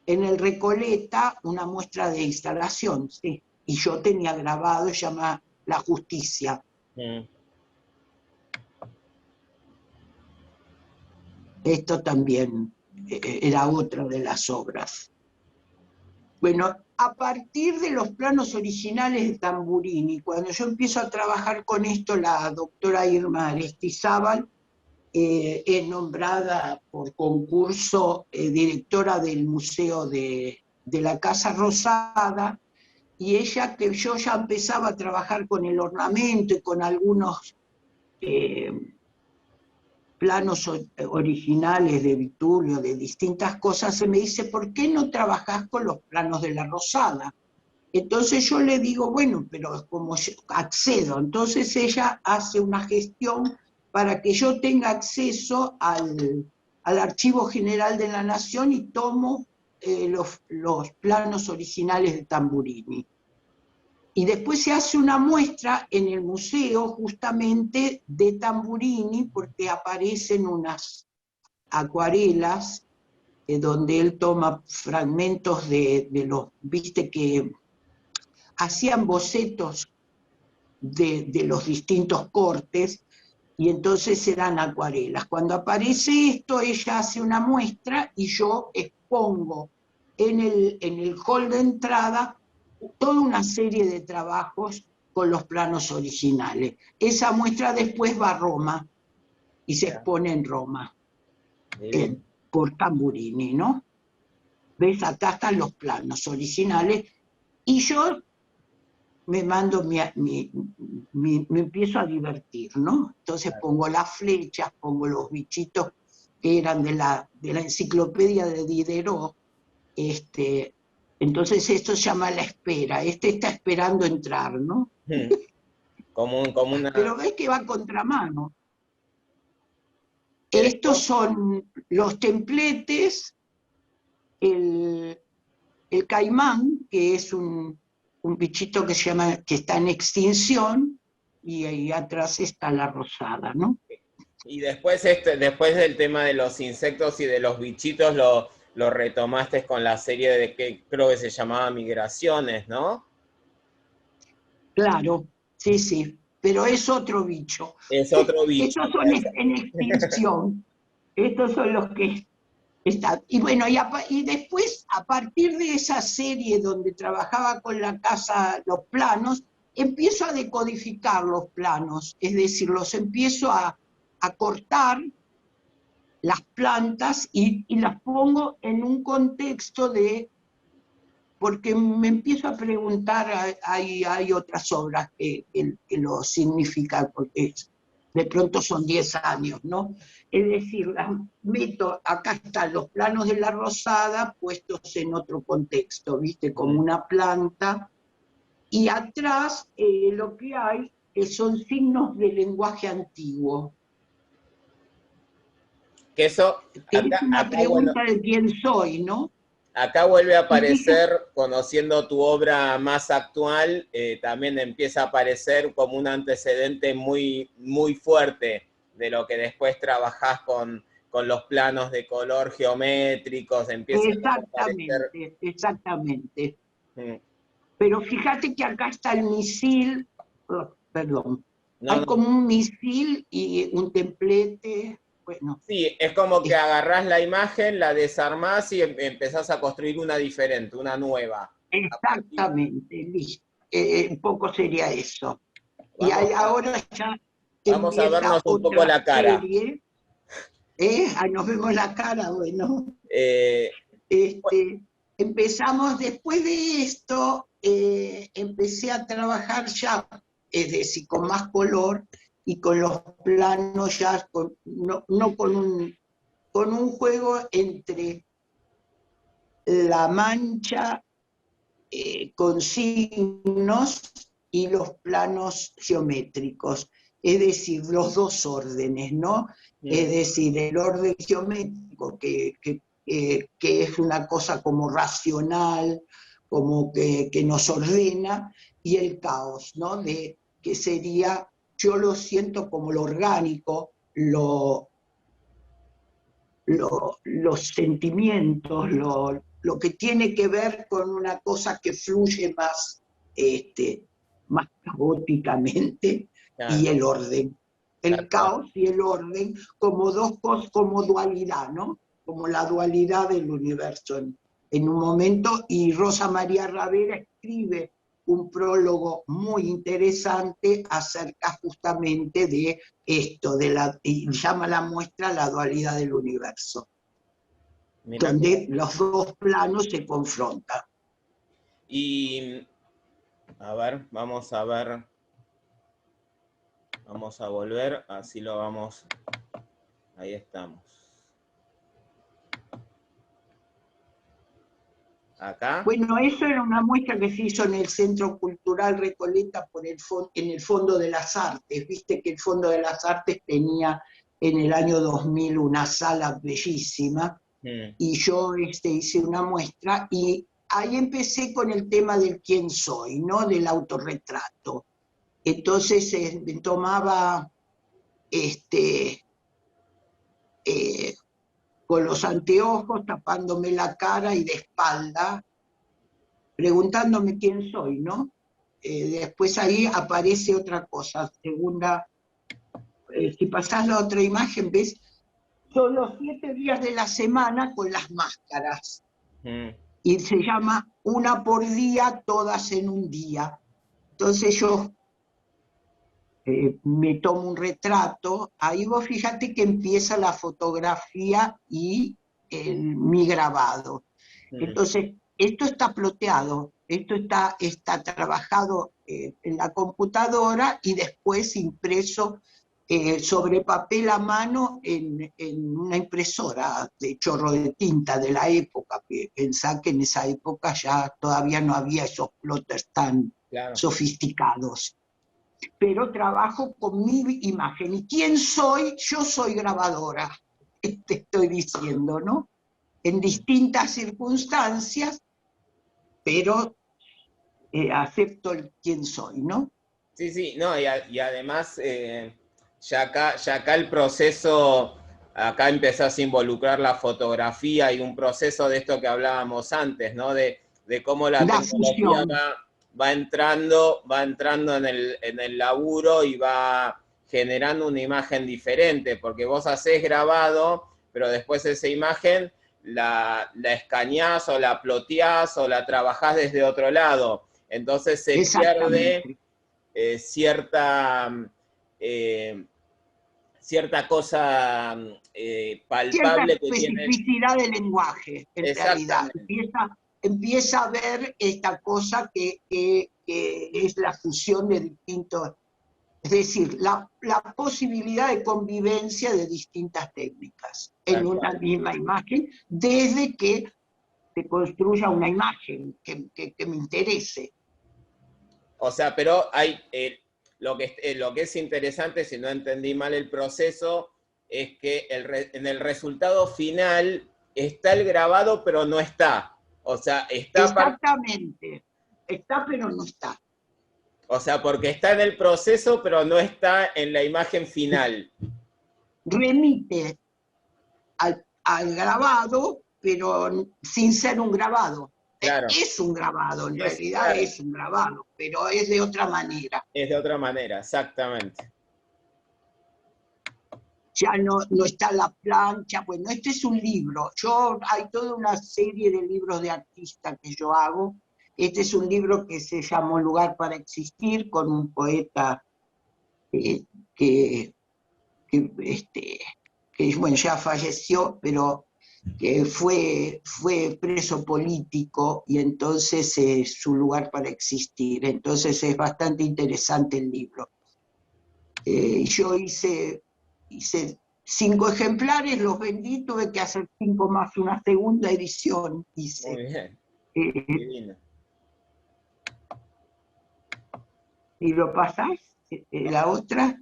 en el Recoleta, una muestra de instalación, sí. Y yo tenía grabado, se llama la justicia. Esto también era otra de las obras. Bueno, a partir de los planos originales de Tamburini, cuando yo empiezo a trabajar con esto, la doctora Irma Aristizábal es nombrada por concurso directora del Museo de la Casa Rosada, y ella, que yo ya empezaba a trabajar con el ornamento y con algunos planos originales de Vitulio, de distintas cosas, se me dice, ¿por qué no trabajás con los planos de la Rosada? Entonces yo le digo, bueno, pero como yo accedo, entonces ella hace una gestión para que yo tenga acceso al Archivo General de la Nación y tomo los planos originales de Tamburini. Y después se hace una muestra en el museo justamente de Tamburini, porque aparecen unas acuarelas donde él toma fragmentos de los, viste que hacían bocetos de los distintos cortes, y entonces eran acuarelas. Cuando aparece esto, ella hace una muestra y yo expongo en el hall de entrada toda una serie de trabajos con los planos originales. Esa muestra después va a Roma y se expone en Roma, por Tamburini, ¿no? ¿Ves? Acá están los planos originales y yo me mando me empiezo a divertir, ¿no? Entonces pongo las flechas, pongo los bichitos que eran de la enciclopedia de Diderot, entonces esto se llama la espera, está esperando entrar, ¿no? Como una... Pero ves que va a contramano. Estos son los templetes, el caimán, que es un bichito que se llama, que está en extinción, y ahí atrás está la rosada, ¿no? Y después, después del tema de los insectos y de los bichitos, lo retomaste con la serie de que creo que se llamaba Migraciones, ¿no? Claro, sí, sí, pero es otro bicho. Es otro bicho. Estos son en extinción, estos son los que están. Y bueno, y después, a partir de esa serie donde trabajaba con la casa, los planos, empiezo a decodificar los planos, es decir, los empiezo a cortar las plantas y las pongo en un contexto de, porque me empiezo a preguntar, hay otras obras que lo significan, porque de pronto son 10 años, ¿no? Es decir, las meto, acá están los planos de la Rosada puestos en otro contexto, ¿viste? Como una planta, y atrás lo que hay son signos de lenguaje antiguo. Que eso, Es una pregunta, bueno, de quién soy, ¿no? Acá vuelve a aparecer, conociendo tu obra más actual, también empieza a aparecer como un antecedente muy, muy fuerte de lo que después trabajás con los planos de color geométricos. Exactamente, exactamente. Pero fíjate que acá está el misil, perdón, hay como un misil y un templete. Bueno, sí, es como que agarrás la imagen, la desarmás y empezás a construir una diferente, una nueva. Exactamente, listo. Un poco sería eso. Y ahora ya vamos a vernos un poco la cara. Serie. Nos vemos la cara, bueno. Empezamos, después de esto, empecé a trabajar ya, es decir, con más color, y con los planos ya, no con un juego entre la mancha con signos y los planos geométricos, es decir, los dos órdenes, ¿no? Es decir, el orden geométrico que es una cosa como racional, como que nos ordena, y el caos, ¿no? Que sería, yo lo siento como lo orgánico, los sentimientos, lo que tiene que ver con una cosa que fluye más, más caóticamente, Claro, y el orden. El tal cual. caos y el orden como dos cosas, como dualidad, ¿no? Como la dualidad del universo en un momento, y Rosa María Ravera escribe un prólogo muy interesante acerca justamente de esto, y llama la muestra la dualidad del universo, Mira qué donde bueno. los dos planos se confrontan. Y, a ver, vamos a ver, vamos a volver, así lo vamos, ahí estamos. Acá. Bueno, eso era una muestra que se hizo en el Centro Cultural Recoleta en el Fondo de las Artes. Viste que el Fondo de las Artes tenía en el año 2000 una sala bellísima, Mm, y yo hice una muestra, y ahí empecé con el tema del quién soy, ¿no? Del autorretrato. Entonces tomaba este, eh, con los anteojos, tapándome la cara y de espalda, preguntándome quién soy, ¿no? Después ahí aparece otra cosa, segunda, si pasás la otra imagen, ves, son los 7 días de la semana con las máscaras, mm. y se llama una por día, todas en un día. Entonces yo me tomo un retrato, ahí vos fíjate que empieza la fotografía y mi grabado. Mm. Entonces, esto está ploteado, esto está trabajado en la computadora y después impreso sobre papel a mano en una impresora de chorro de tinta de la época. Pensá que en esa época ya todavía no había esos plotters tan Claro. sofisticados. Pero trabajo con mi imagen. ¿Y quién soy? Yo soy grabadora, te estoy diciendo, ¿no? En distintas circunstancias, pero acepto el quién soy, ¿no? Sí, sí, no, y además ya acá el proceso, acá empezás a involucrar la fotografía y un proceso de esto que hablábamos antes, ¿no? De cómo la La tecnología fusión, va entrando en el laburo y va generando una imagen diferente, porque vos hacés grabado, pero después esa imagen la escaneás o la ploteás o la trabajás desde otro lado. Entonces se pierde exactamente. cierta, eh, cierta cosa Cierta palpable que tiene. especificidad del lenguaje, en realidad. Exactamente, Empieza a ver esta cosa que es la fusión de distintos, es decir, la posibilidad de convivencia de distintas técnicas en tal una cual. misma imagen, desde que se construya una imagen que me interese. O sea, pero hay lo que es interesante, si no entendí mal el proceso, es que en el resultado final está el grabado, pero no está. O sea, Exactamente. Está, pero no está. o sea, porque está en el proceso, pero no está en la imagen final. Remite al grabado, pero sin ser un grabado. Claro, Es un grabado, en realidad claro, es un grabado, pero es de otra manera. es de otra manera, exactamente. Ya no está la plancha. Bueno, este es un libro. Hay toda una serie de libros de artista que yo hago. Este es un libro que se llamó Lugar para Existir, con un poeta eh, que, que bueno, ya falleció, pero que fue preso político, y entonces es su lugar para existir. Entonces es bastante interesante el libro. Yo hice 5 ejemplares, los vendí, tuve que hacer 5 más, una segunda edición Muy hice. bien, Eh, divino. y lo pasás, la otra.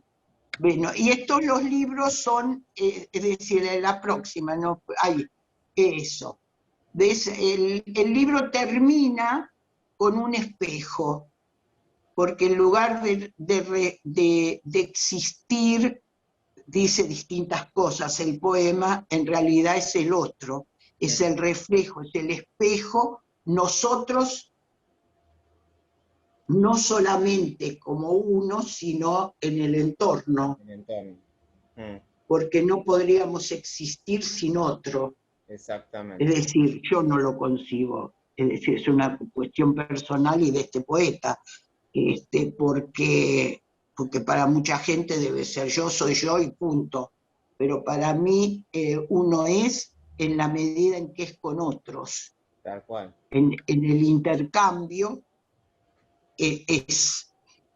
Bueno, y estos los libros son, es decir, en la próxima, ¿no? Ahí, eso. ¿Ves? El libro termina con un espejo, porque en lugar de existir, dice distintas cosas, el poema en realidad es el otro, es el reflejo, es el espejo, nosotros no solamente como uno, sino en el entorno, porque no podríamos existir sin otro. Exactamente. Es decir, yo no lo concibo, es decir, es una cuestión personal y de este poeta, porque para mucha gente debe ser yo soy yo y punto, pero para mí uno es en la medida en que es con otros. Tal cual. En el intercambio es.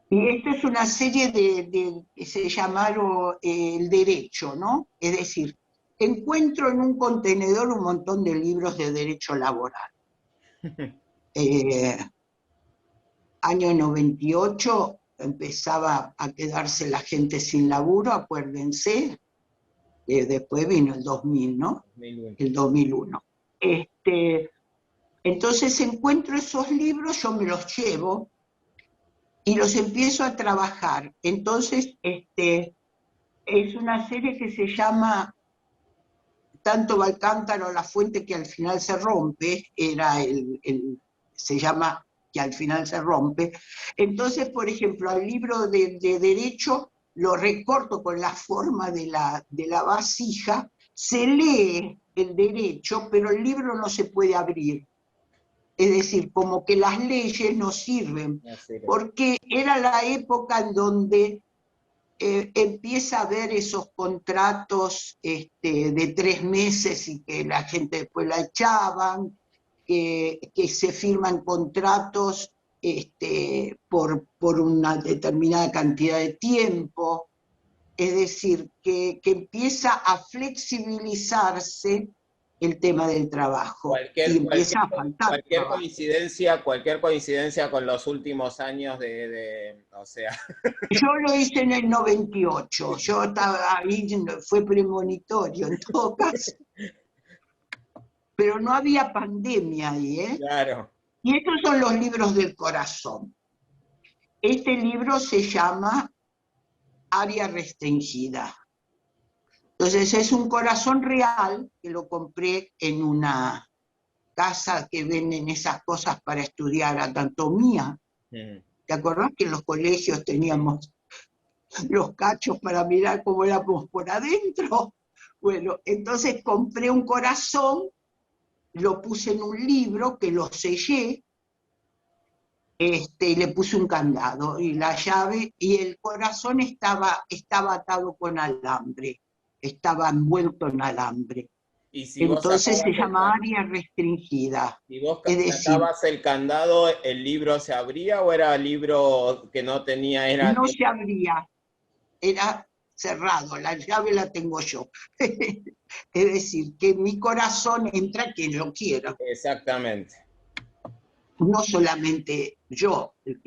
Y esta es una serie que se llamaron El Derecho, ¿no? Es decir, encuentro en un contenedor un montón de libros de derecho laboral. Año 98 empezaba a quedarse la gente sin laburo, acuérdense, después vino el 2000, ¿no? 2001. El 2001. Entonces encuentro esos libros, yo me los llevo y los empiezo a trabajar. Entonces, es una serie que se llama Tanto va el cántaro a la fuente que al final se rompe, se llama que al final se rompe. Entonces, por ejemplo, al libro de Derecho lo recorto con la forma de la vasija, se lee el Derecho, pero el libro no se puede abrir. Es decir, como que las leyes no sirven, porque era la época en donde empieza a haber esos contratos de 3 meses y que la gente después la echaban, que se firman contratos por una determinada cantidad de tiempo. Es decir, que empieza a flexibilizarse el tema del trabajo y empieza a faltar trabajo. Cualquier coincidencia con los últimos años o sea. Yo lo hice en el 98, yo estaba ahí, fue premonitorio en todo caso. Pero no había pandemia ahí, ¿eh? Claro. Y estos son los libros del corazón. Este libro se llama Área Restringida. Entonces es un corazón real que lo compré en una casa que venden esas cosas para estudiar anatomía. ¿Te acordás que en los colegios teníamos los cachos para mirar cómo éramos por adentro? Bueno, entonces compré un corazón, lo puse en un libro que lo sellé, y le puse un candado y la llave, y el corazón estaba atado con alambre, estaba envuelto en alambre. Y si entonces se llama área restringida. Si vos sacabas el candado, ¿el libro se abría o era libro que no tenía? No se abría, era cerrado, la llave la tengo yo. Es decir, que mi corazón entra quien lo quiera. Exactamente. No solamente yo, es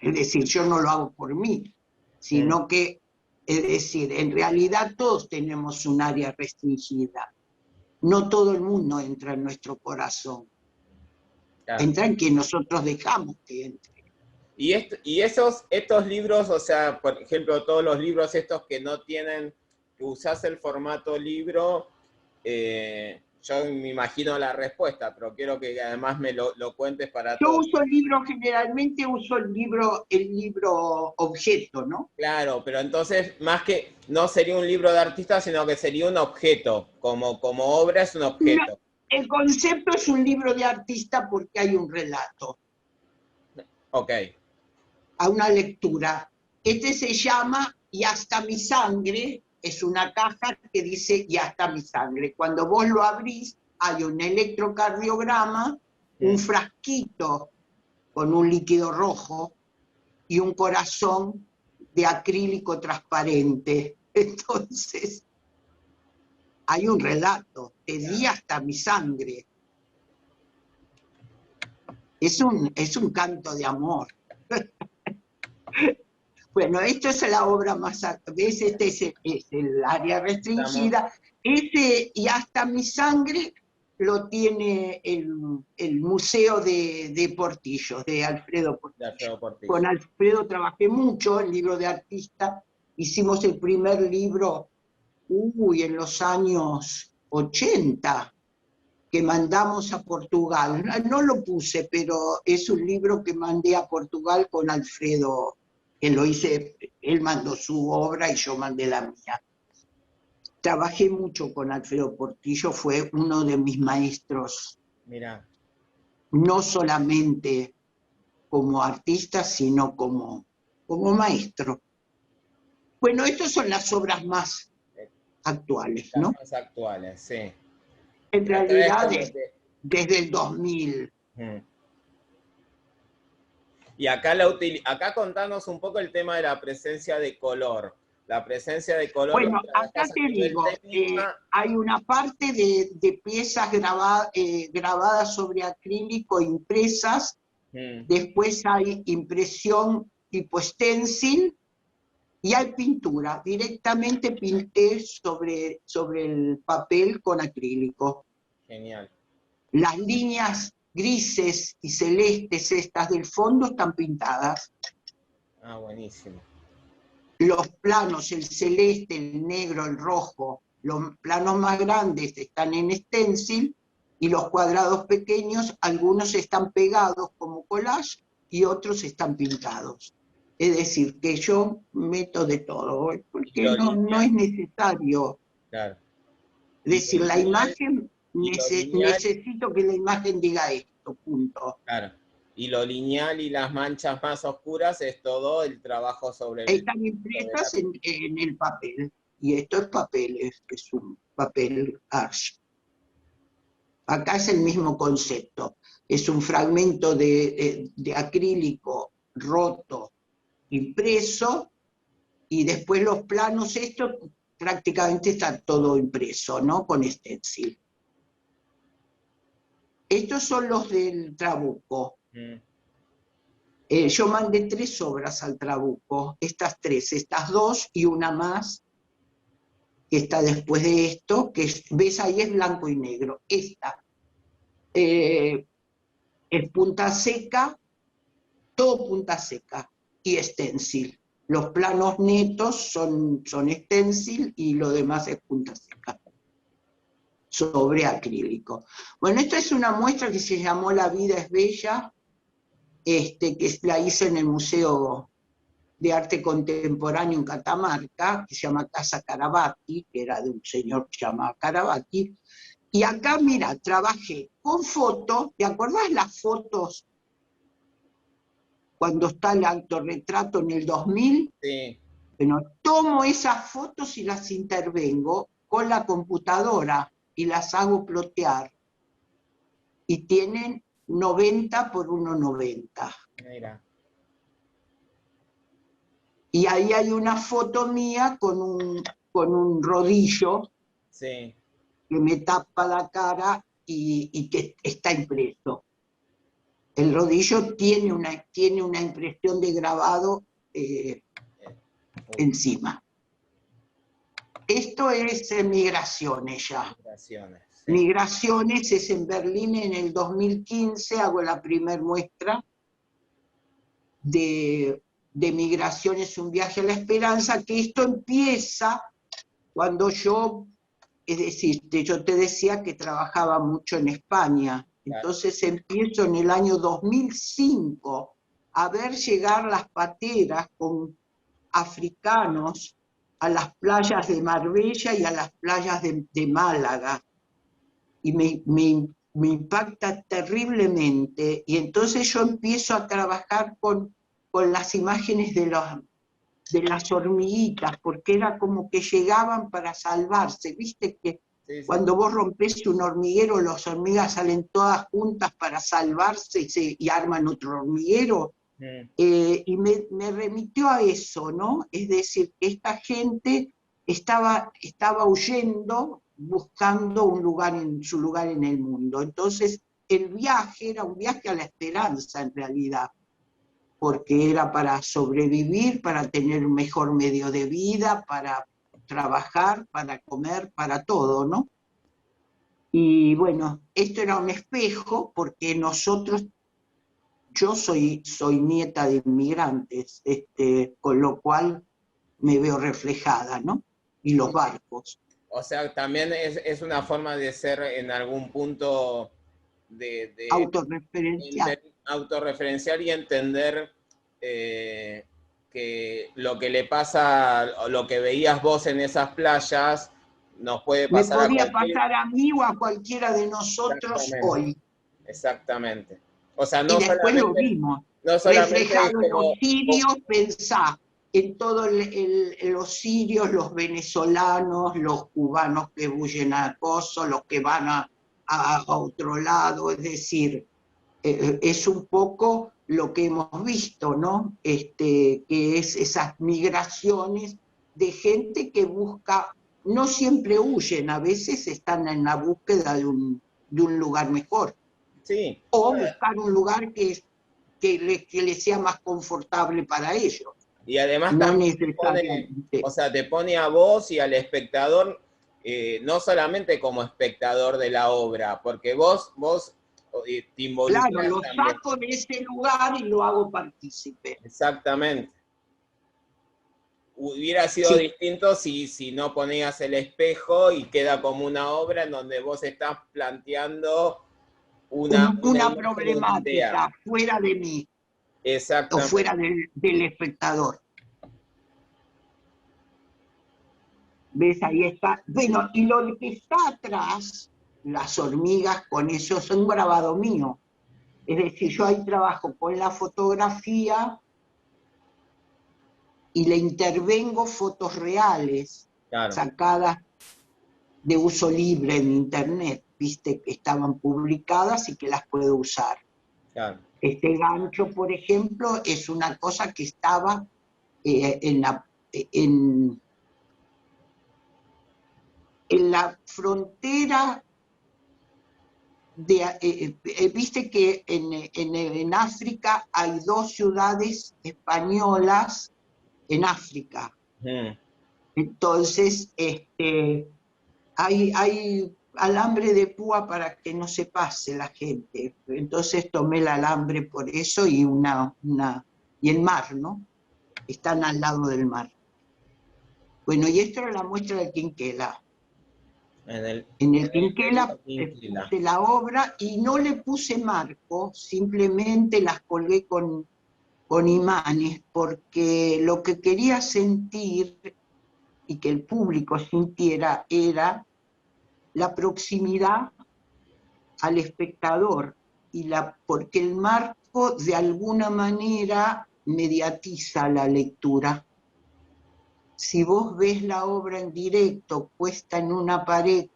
decir, yo no lo hago por mí, sino que, es decir, en realidad todos tenemos un área restringida. No todo el mundo entra en nuestro corazón. Claro. Entra en quien nosotros dejamos que entre. Y estos libros, o sea, por ejemplo, todos los libros estos que no tienen, que usás el formato libro, yo me imagino la respuesta, pero quiero que además me lo cuentes para todos. Yo uso el libro, generalmente uso el libro objeto, ¿no? Claro, pero entonces, más que, no sería un libro de artista, sino que sería un objeto, como obra es un objeto. No, el concepto es un libro de artista porque hay un relato. Ok. A una lectura. Este se llama Y hasta mi sangre, es una caja que dice Y hasta mi sangre. Cuando vos lo abrís, hay un electrocardiograma, un frasquito con un líquido rojo y un corazón de acrílico transparente. Entonces, hay un relato, te di hasta mi sangre. Es un canto de amor. Bueno, esto es la obra más... ¿Ves? Este es el área restringida. Y hasta mi sangre lo tiene el Museo de Portillo, de Alfredo Portillo. Con Alfredo trabajé mucho en libro de artista. Hicimos el primer libro, en los años 80. que mandamos a Portugal. No lo puse, pero es un libro que mandé a Portugal con Alfredo, que lo hice, él mandó su obra y yo mandé la mía. Trabajé mucho con Alfredo Portillo, fue uno de mis maestros. Mirá. No solamente como artista, sino como maestro. Bueno, estas son las obras más actuales, Las ¿no? más actuales, sí. En Y acá es realidad, como que... desde el 2000. Y acá, acá contanos un poco el tema de la presencia de color. La presencia de color la Bueno, acá trabajás a te nivel digo, técnica. hay una parte de piezas grabadas sobre acrílico impresas, después hay impresión tipo stencil, y hay pintura. Directamente pinté sobre el papel con acrílico. Genial. Las líneas grises y celestes estas del fondo están pintadas. Ah, buenísimo. Los planos, el celeste, el negro, el rojo, los planos más grandes están en stencil y los cuadrados pequeños, algunos están pegados como collage y otros están pintados. Es decir, que yo meto de todo, porque no es necesario. Claro. Es decir, la imagen, y lo lineal, necesito que la imagen diga esto, punto. claro. Y lo lineal y las manchas más oscuras es todo el trabajo sobre el... Están impresas en el papel, y esto es papel, es un papel arch. Acá es el mismo concepto, es un fragmento de acrílico roto, impreso, y después los planos, esto prácticamente está todo impreso, ¿no? Con stencil. Estos son los del Trabuco. Yo mandé 3 obras al Trabuco, estas 3, estas 2 y una más, que está después de esto, que ves ahí es blanco y negro. Esta es punta seca, todo punta seca y stencil. Los planos netos son stencil y lo demás es punta seca, sobre acrílico. Bueno, esta es una muestra que se llamó La vida es bella, que la hice en el Museo de Arte Contemporáneo en Catamarca, que se llama Casa Carabati, que era de un señor que se llamaba Carabati. Y acá, mira, trabajé con fotos, ¿te acordás las fotos cuando está el autorretrato en el 2000? Sí. Bueno, tomo esas fotos y las intervengo con la computadora y las hago plotear. Y tienen 90 por 1,90. Mira. Y ahí hay una foto mía con un rodillo, sí, que me tapa la cara y que está impreso. El rodillo tiene una impresión de grabado encima. Esto es Migraciones ya. Migraciones, sí. Migraciones es en Berlín en el 2015, hago la primera muestra de Migraciones, un viaje a la esperanza, que esto empieza cuando yo, es decir, yo te decía que trabajaba mucho en España, entonces empiezo en el año 2005 a ver llegar las pateras con africanos a las playas de Marbella y a las playas de Málaga, y me impacta terriblemente, y entonces yo empiezo a trabajar con las imágenes de las hormiguitas, porque era como que llegaban para salvarse, viste que sí. Cuando vos rompés un hormiguero, las hormigas salen todas juntas para salvarse y arman otro hormiguero, y me remitió a eso, ¿no? Es decir, que esta gente estaba huyendo, buscando su lugar en el mundo. Entonces, el viaje era un viaje a la esperanza, en realidad, porque era para sobrevivir, para tener un mejor medio de vida, para trabajar, para comer, para todo, ¿no? Y bueno, esto era un espejo, porque yo soy nieta de inmigrantes, con lo cual me veo reflejada, ¿no? Y los barcos. O sea, también es una forma de ser en algún punto Autorreferencial. autorreferencial y entender que lo que le pasa, o lo que veías vos en esas playas, nos puede Me pasar a podía cualquier... pasar a mí o a cualquiera de nosotros Exactamente, hoy. exactamente. O sea, Y después lo vimos, no solamente es reflejado en los como... sirios, pensá en todos los sirios, los venezolanos, los cubanos que huyen a acoso, los que van a otro lado, es decir, es un poco lo que hemos visto, ¿no? Que es esas migraciones de gente que busca, no siempre huyen, a veces están en la búsqueda de un lugar mejor, Sí, o buscar un lugar que les sea más confortable para ellos, y además no también te pone, necesariamente. o sea, te pone a vos y al espectador, no solamente como espectador de la obra, porque vos te Claro, involucras lo también. saco de ese lugar y lo hago partícipe. Exactamente. Hubiera sido Sí, distinto si no ponías el espejo y queda como una obra en donde vos estás planteando una una imagen, una idea. problemática fuera de mí o Exactamente. fuera del espectador. ¿Ves? Ahí está. Bueno, y lo que está atrás, las hormigas, con eso es un grabado mío. Es decir, yo ahí trabajo con la fotografía y le intervengo fotos reales, Claro, sacadas de uso libre en internet, viste, que estaban publicadas y que las puedo usar. claro. Este gancho, por ejemplo, es una cosa que estaba en la frontera viste que en África hay dos ciudades españolas en África. Mm. Entonces, hay alambre de púa para que no se pase la gente. Entonces tomé el alambre por eso y el mar, ¿no? Están al lado del mar. Bueno, y esto era la muestra del Quinquela. En En el el Quinquela río Quinquela. puse la obra y no le puse marco, simplemente las colgué con imanes, porque lo que quería sentir y que el público sintiera era la proximidad al espectador, porque el marco de alguna manera mediatiza la lectura. Si vos ves la obra en directo, puesta en una pared,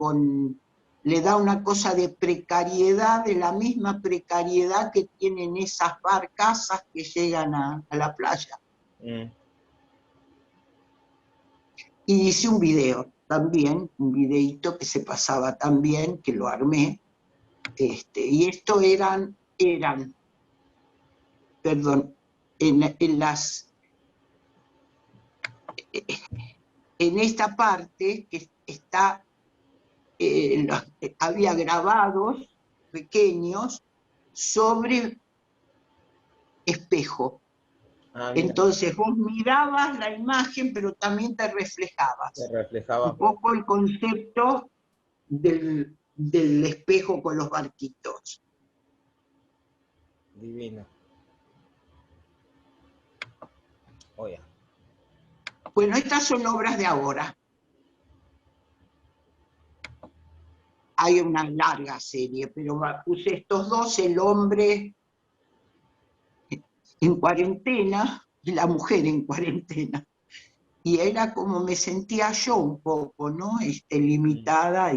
le da una cosa de precariedad, de la misma precariedad que tienen esas barcazas que llegan a la playa. Mm. Y hice un video también, un videíto que se pasaba también, que lo armé, y esto perdón, en esta parte que está, había grabados pequeños sobre espejo. Ah, mira, Entonces vos mirabas la imagen, pero también te se reflejabas. reflejaba Un por poco el concepto del espejo con los barquitos. divino. Oye. Bueno, estas son obras de ahora. Hay una larga serie, pero puse estos dos, el hombre en cuarentena y la mujer en cuarentena. Y era como me sentía yo un poco, ¿no? Limitada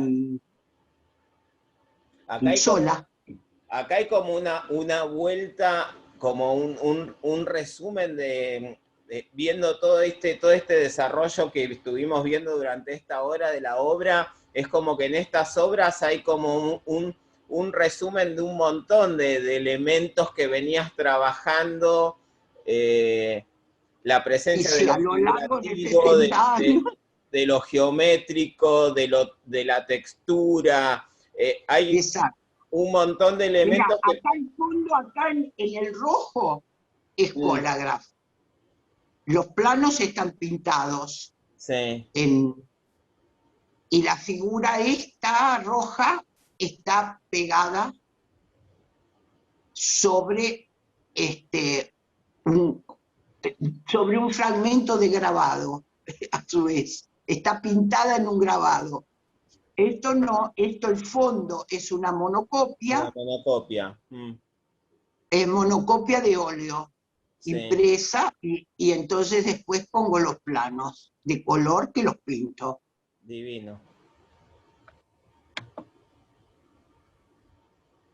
Acá y hay como, sola. acá hay como una vuelta, como un resumen viendo todo este desarrollo que estuvimos viendo durante esta hora de la obra. Es como que en estas obras hay como un resumen de un montón de elementos que venías trabajando, la Y presencia de sí, lo a lo largo de figurativo, 60 años. de lo geométrico, de la textura. Hay Exacto. un montón de Mira, elementos que... acá al fondo, acá en el rojo, es Mm, Colagraph. Los planos están pintados sí. en, y la figura esta roja está pegada sobre, un, sobre un fragmento de grabado, a su vez. Está pintada en un grabado. Esto no, esto el fondo es una monocopia. Una monocopia. Monocopia de óleo, Sí, impresa, y entonces después pongo los planos de color que los pinto. divino.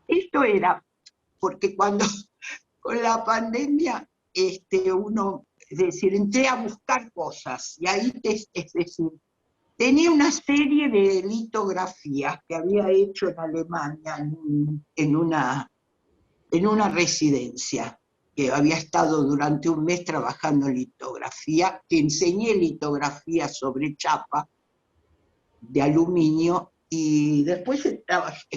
Esto era porque cuando con la pandemia uno, es decir, entré a buscar cosas, y ahí, es decir, tenía una serie de litografías que había hecho en Alemania en una residencia, que había estado durante un mes trabajando en litografía, que enseñé litografía sobre chapa de aluminio, y después,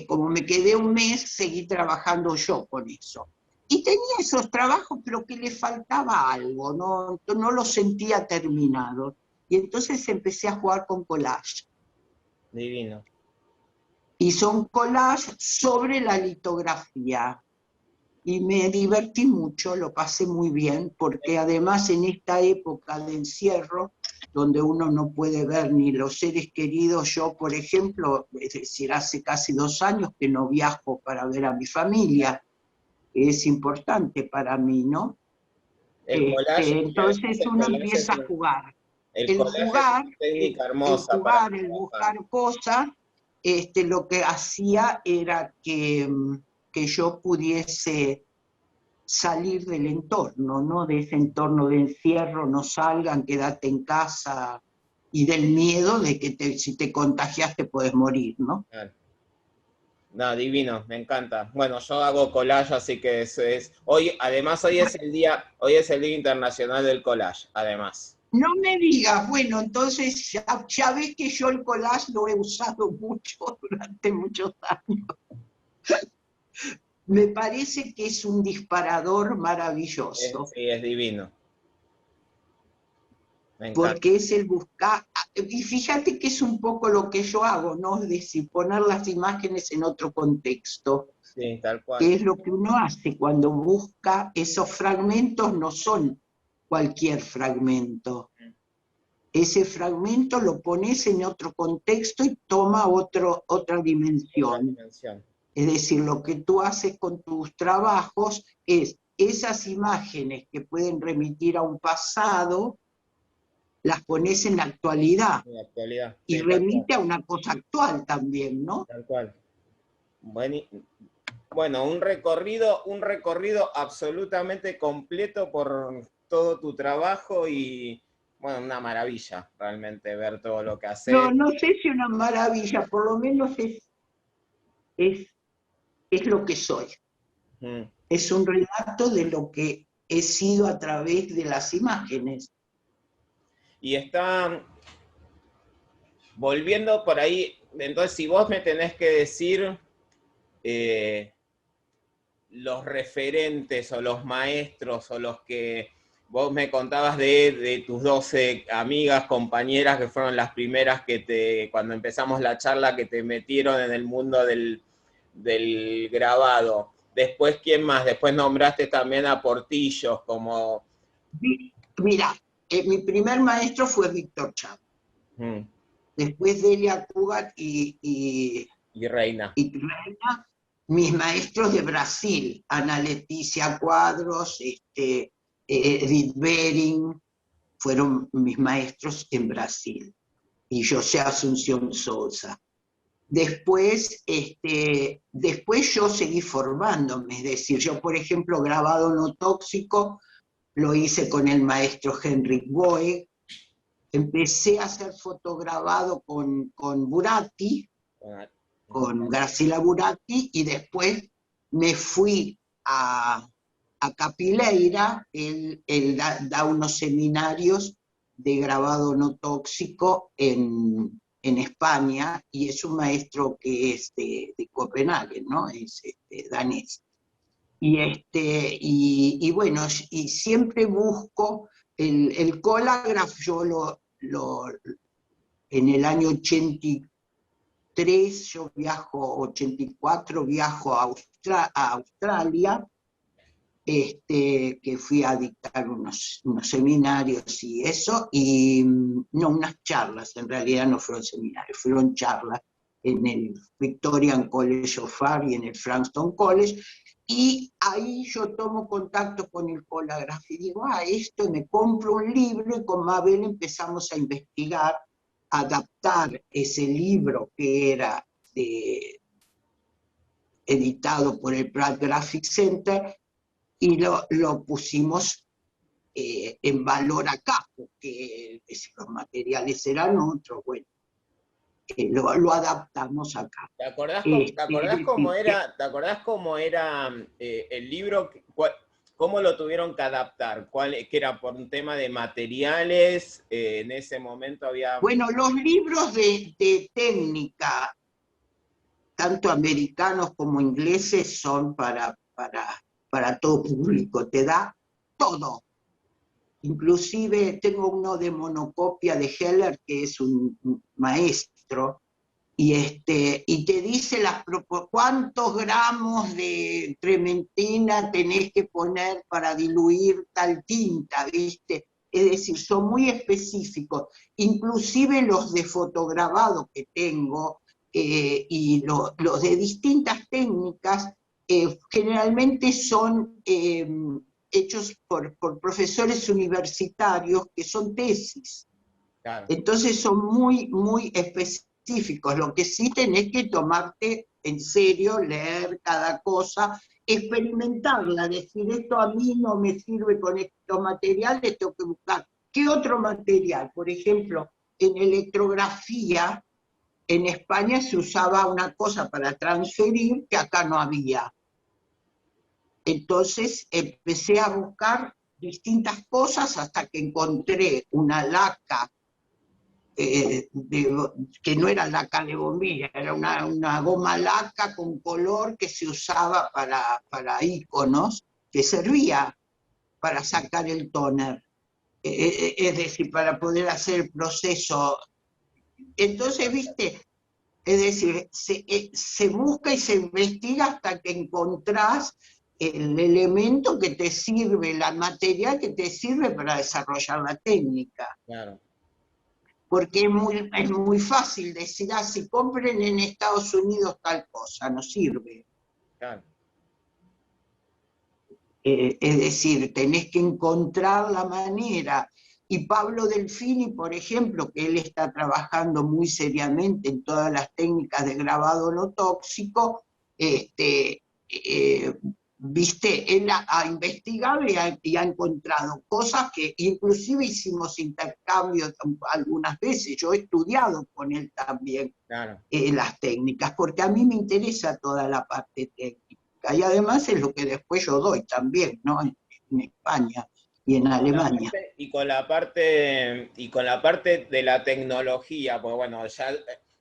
como me quedé un mes, seguí trabajando yo con eso. Y tenía esos trabajos, pero que le faltaba algo, no los sentía terminados. Y entonces empecé a jugar con collage. Divino. Y son collages sobre la litografía. Y me divertí mucho, lo pasé muy bien, porque además en esta época de encierro, donde uno no puede ver ni los seres queridos, yo por ejemplo, es decir, hace casi 2 años que no viajo para ver a mi familia, que es importante para mí, ¿no? El collage, y además Entonces el uno collage empieza a jugar. el El collage es jugar, una técnica el hermosa para jugar, el trabajar. buscar cosas, lo que hacía era que yo pudiese salir del entorno, ¿no? De ese entorno de encierro, no salgan, quédate en casa, y del miedo de que si te contagias te puedes morir, ¿no? Claro. No, divino, me encanta. Bueno, yo hago collage, así que eso es. Hoy, además, hoy es el Día Internacional del Collage, además. No me digas, bueno, entonces ya ves que yo el collage lo he usado mucho durante muchos años. Me parece que es un disparador maravilloso, Sí, es divino. Me encanta. porque es el buscar, y fíjate que es un poco lo que yo hago, ¿no? Es decir, poner las imágenes en otro contexto, Sí, tal que cual. es lo que uno hace cuando busca esos fragmentos, no son cualquier fragmento. Ese fragmento lo pones en otro contexto y toma otra Otra dimensión. dimensión. Es decir, lo que tú haces con tus trabajos es esas imágenes que pueden remitir a un pasado, las pones en la actualidad En la actualidad. y Sí, tal cual. remite a una cosa actual también, ¿no? Tal cual. Bueno, un recorrido absolutamente completo por todo tu trabajo y, bueno, una maravilla realmente ver todo lo que haces. No sé si una maravilla, por lo menos es, es lo que soy. Mm. Es un relato de lo que he sido a través de las imágenes. Y está volviendo por ahí, entonces si vos me tenés que decir los referentes o los maestros o los que vos me contabas de tus 12 amigas, compañeras que fueron las primeras cuando empezamos la charla, que te metieron en el mundo del grabado. Después, ¿quién más? Después nombraste también a Portillos como... Mira, mi primer maestro fue Víctor Chávez. Mm. Después Delia Cugat y Y Reina. Reina, mis maestros de Brasil, Ana Leticia Cuadros, Edith Bering, fueron mis maestros en Brasil. Y José Asunción Sousa. Después yo seguí formándome, es decir, yo por ejemplo grabado no tóxico, lo hice con el maestro Henrik Boeg, empecé a hacer fotograbado con Buratti, con Graciela Buratti, y después me fui a Capileira, él da unos seminarios de grabado no tóxico en España, y es un maestro que es de Copenhague, ¿no? Es danés. Y bueno, y siempre busco el Collagraph, yo en el año yo viajo, 84, viajo a Australia, que fui a dictar unos seminarios y eso, y no, unas charlas, en realidad no fueron seminarios, fueron charlas en el Victorian College of Art y en el Frankston College, y ahí yo tomo contacto con el Colagraph y digo, esto, me compro un libro, y con Mabel empezamos a investigar, adaptar ese libro que era editado por el Pratt Graphic Center, y lo pusimos en valor acá, porque los materiales eran otros, bueno, lo adaptamos acá. ¿Te acordás cómo era el libro? ¿Cómo lo tuvieron que adaptar? ¿Que era por un tema de materiales? En ese momento había... Bueno, los libros de técnica, tanto americanos como ingleses, son para todo público, te da todo. Inclusive tengo uno de monocopia de Heller, que es un maestro, y te dice cuántos gramos de trementina tenés que poner para diluir tal tinta, ¿viste? Es decir, son muy específicos. Inclusive los de fotograbado que tengo, y los de distintas técnicas, generalmente son hechos por profesores universitarios, que son tesis. Claro. Entonces son muy, muy específicos. Lo que sí tenés que tomarte en serio, leer cada cosa, experimentarla, decir, esto a mí no me sirve con estos materiales, tengo que buscar. ¿Qué otro material? Por ejemplo, en electrografía, en España se usaba una cosa para transferir que acá no había. Entonces empecé a buscar distintas cosas hasta que encontré una laca, que no era laca de bombilla, era una goma laca con color que se usaba para iconos, que servía para sacar el tóner, es decir, para poder hacer el proceso. Entonces, viste, es decir, se busca y se investiga hasta que encontrás el elemento que te sirve, el material que te sirve para desarrollar la técnica. Claro. Porque es muy fácil decir, si compren en Estados Unidos tal cosa, no sirve. Claro. Es decir, tenés que encontrar la manera. Y Pablo Delfini, por ejemplo, que él está trabajando muy seriamente en todas las técnicas de grabado no tóxico, viste, él ha investigado y ha encontrado cosas que inclusive hicimos intercambios algunas veces. Yo he estudiado con él también, claro, las técnicas, porque a mí me interesa toda la parte técnica, y además es lo que después yo doy también, ¿no? En España y en Alemania. Y con la parte de la tecnología, pues bueno, ya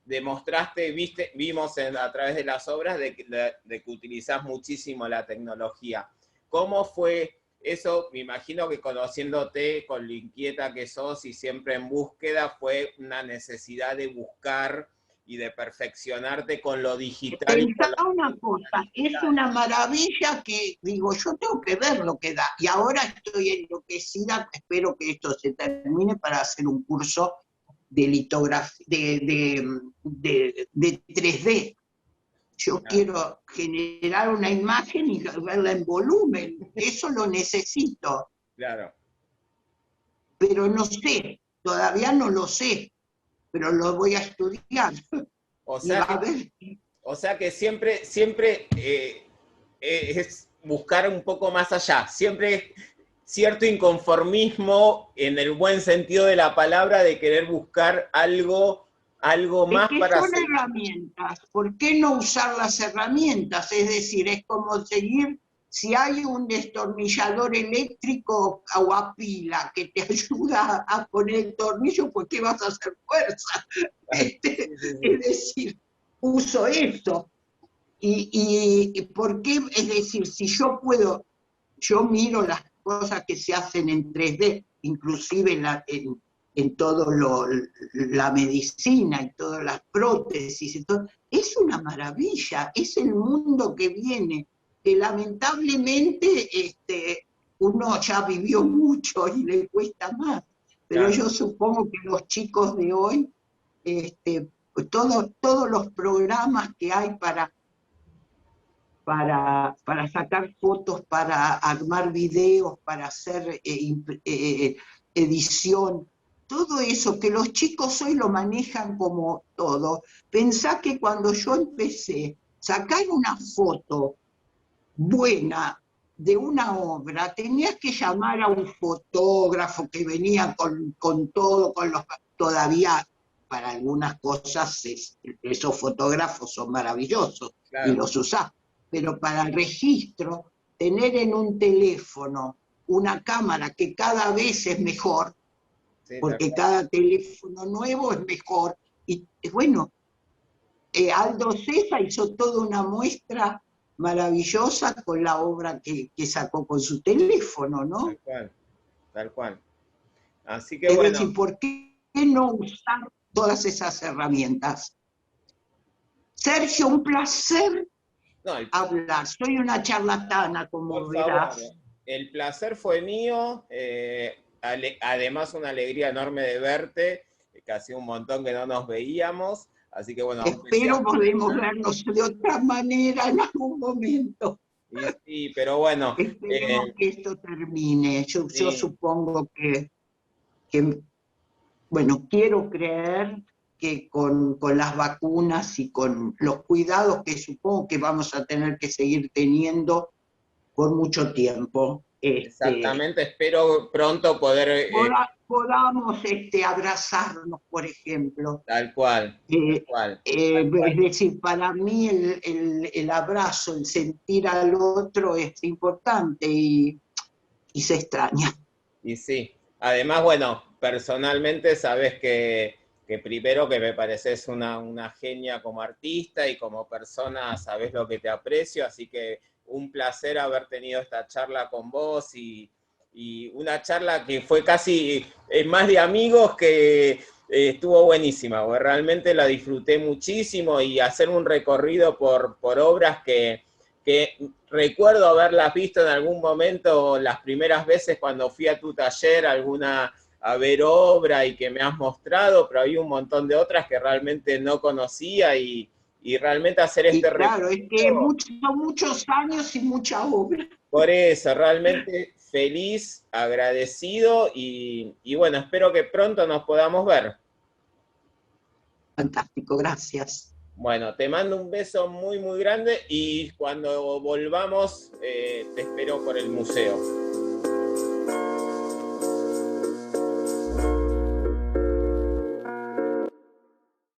demostraste, vimos a través de las obras de que utilizás muchísimo la tecnología. ¿Cómo fue eso? Me imagino que conociéndote con lo inquieta que sos y siempre en búsqueda, fue una necesidad de buscar y de perfeccionarte con lo digital. Pensaba una cosa, es una maravilla que, digo, yo tengo que ver lo que da, y ahora estoy enloquecida, espero que esto se termine para hacer un curso de litografía, de 3D. Yo quiero generar una imagen y verla en volumen, eso lo necesito. Claro. Pero no sé, todavía no lo sé, pero lo voy a estudiar. O sea que siempre es buscar un poco más allá, siempre cierto inconformismo en el buen sentido de la palabra, de querer buscar algo más para hacer. Son herramientas, ¿por qué no usar las herramientas? Es decir, es como seguir, si hay un destornillador eléctrico o a pila que te ayuda a poner el tornillo, ¿por qué vas a hacer fuerza? Es decir, uso esto. ¿Y por qué? Es decir, si yo miro las cosas que se hacen en 3D, inclusive en todo la medicina y todas las prótesis, y todo. Es una maravilla, es el mundo que viene, que lamentablemente uno ya vivió mucho y le cuesta más, pero Claro. yo supongo que los chicos de hoy, todos los programas que hay para sacar fotos, para armar videos, para hacer edición, todo eso que los chicos hoy lo manejan como todo. Pensá que cuando yo empecé, sacar una foto buena de una obra, tenías que llamar a un fotógrafo que venía con todo, con los... Todavía para algunas cosas esos fotógrafos son maravillosos y Claro. los usás, pero para el registro, tener en un teléfono una cámara que cada vez es mejor, Sí, tal porque cual. cada teléfono nuevo es mejor, y bueno, Aldo César hizo toda una muestra maravillosa con la obra que sacó con su teléfono, Tal ¿no? cual. Tal cual. Así que Es bueno, decir, ¿por qué no usar todas esas herramientas? Sergio, un placer no, hablar. Soy una charlatana, como por favor, verás. el placer fue mío. Además, una alegría enorme de verte, que hacía un montón que no nos veíamos. Así que bueno, aunque sea Espero por podemos acá. vernos de otra manera en algún momento. Y sí, pero bueno, Esperemos que esto termine. Yo sí, supongo que bueno, quiero creer que con las vacunas y con los cuidados que supongo que vamos a tener que seguir teniendo por mucho tiempo, exactamente. Espero pronto poder, podamos abrazarnos, por ejemplo. tal cual, tal cual, tal Es cual. decir, para mí el abrazo, el sentir al otro es importante y se extraña. Y sí, además, bueno, personalmente sabes que primero que me pareces una genia como artista y como persona, sabes lo que te aprecio, así que un placer haber tenido esta charla con vos y una charla que fue casi más de amigos que estuvo buenísima, porque realmente la disfruté muchísimo y hacer un recorrido por obras que recuerdo haberlas visto en algún momento, las primeras veces cuando fui a tu taller, alguna a ver obra y que me has mostrado, pero hay un montón de otras que realmente no conocía y realmente hacer este Y claro, es que recorrido, son muchos años y mucha obra. por eso, realmente feliz, agradecido y bueno, espero que pronto nos podamos ver. Fantástico, gracias. Bueno, te mando un beso muy, muy grande y cuando volvamos te espero por el museo.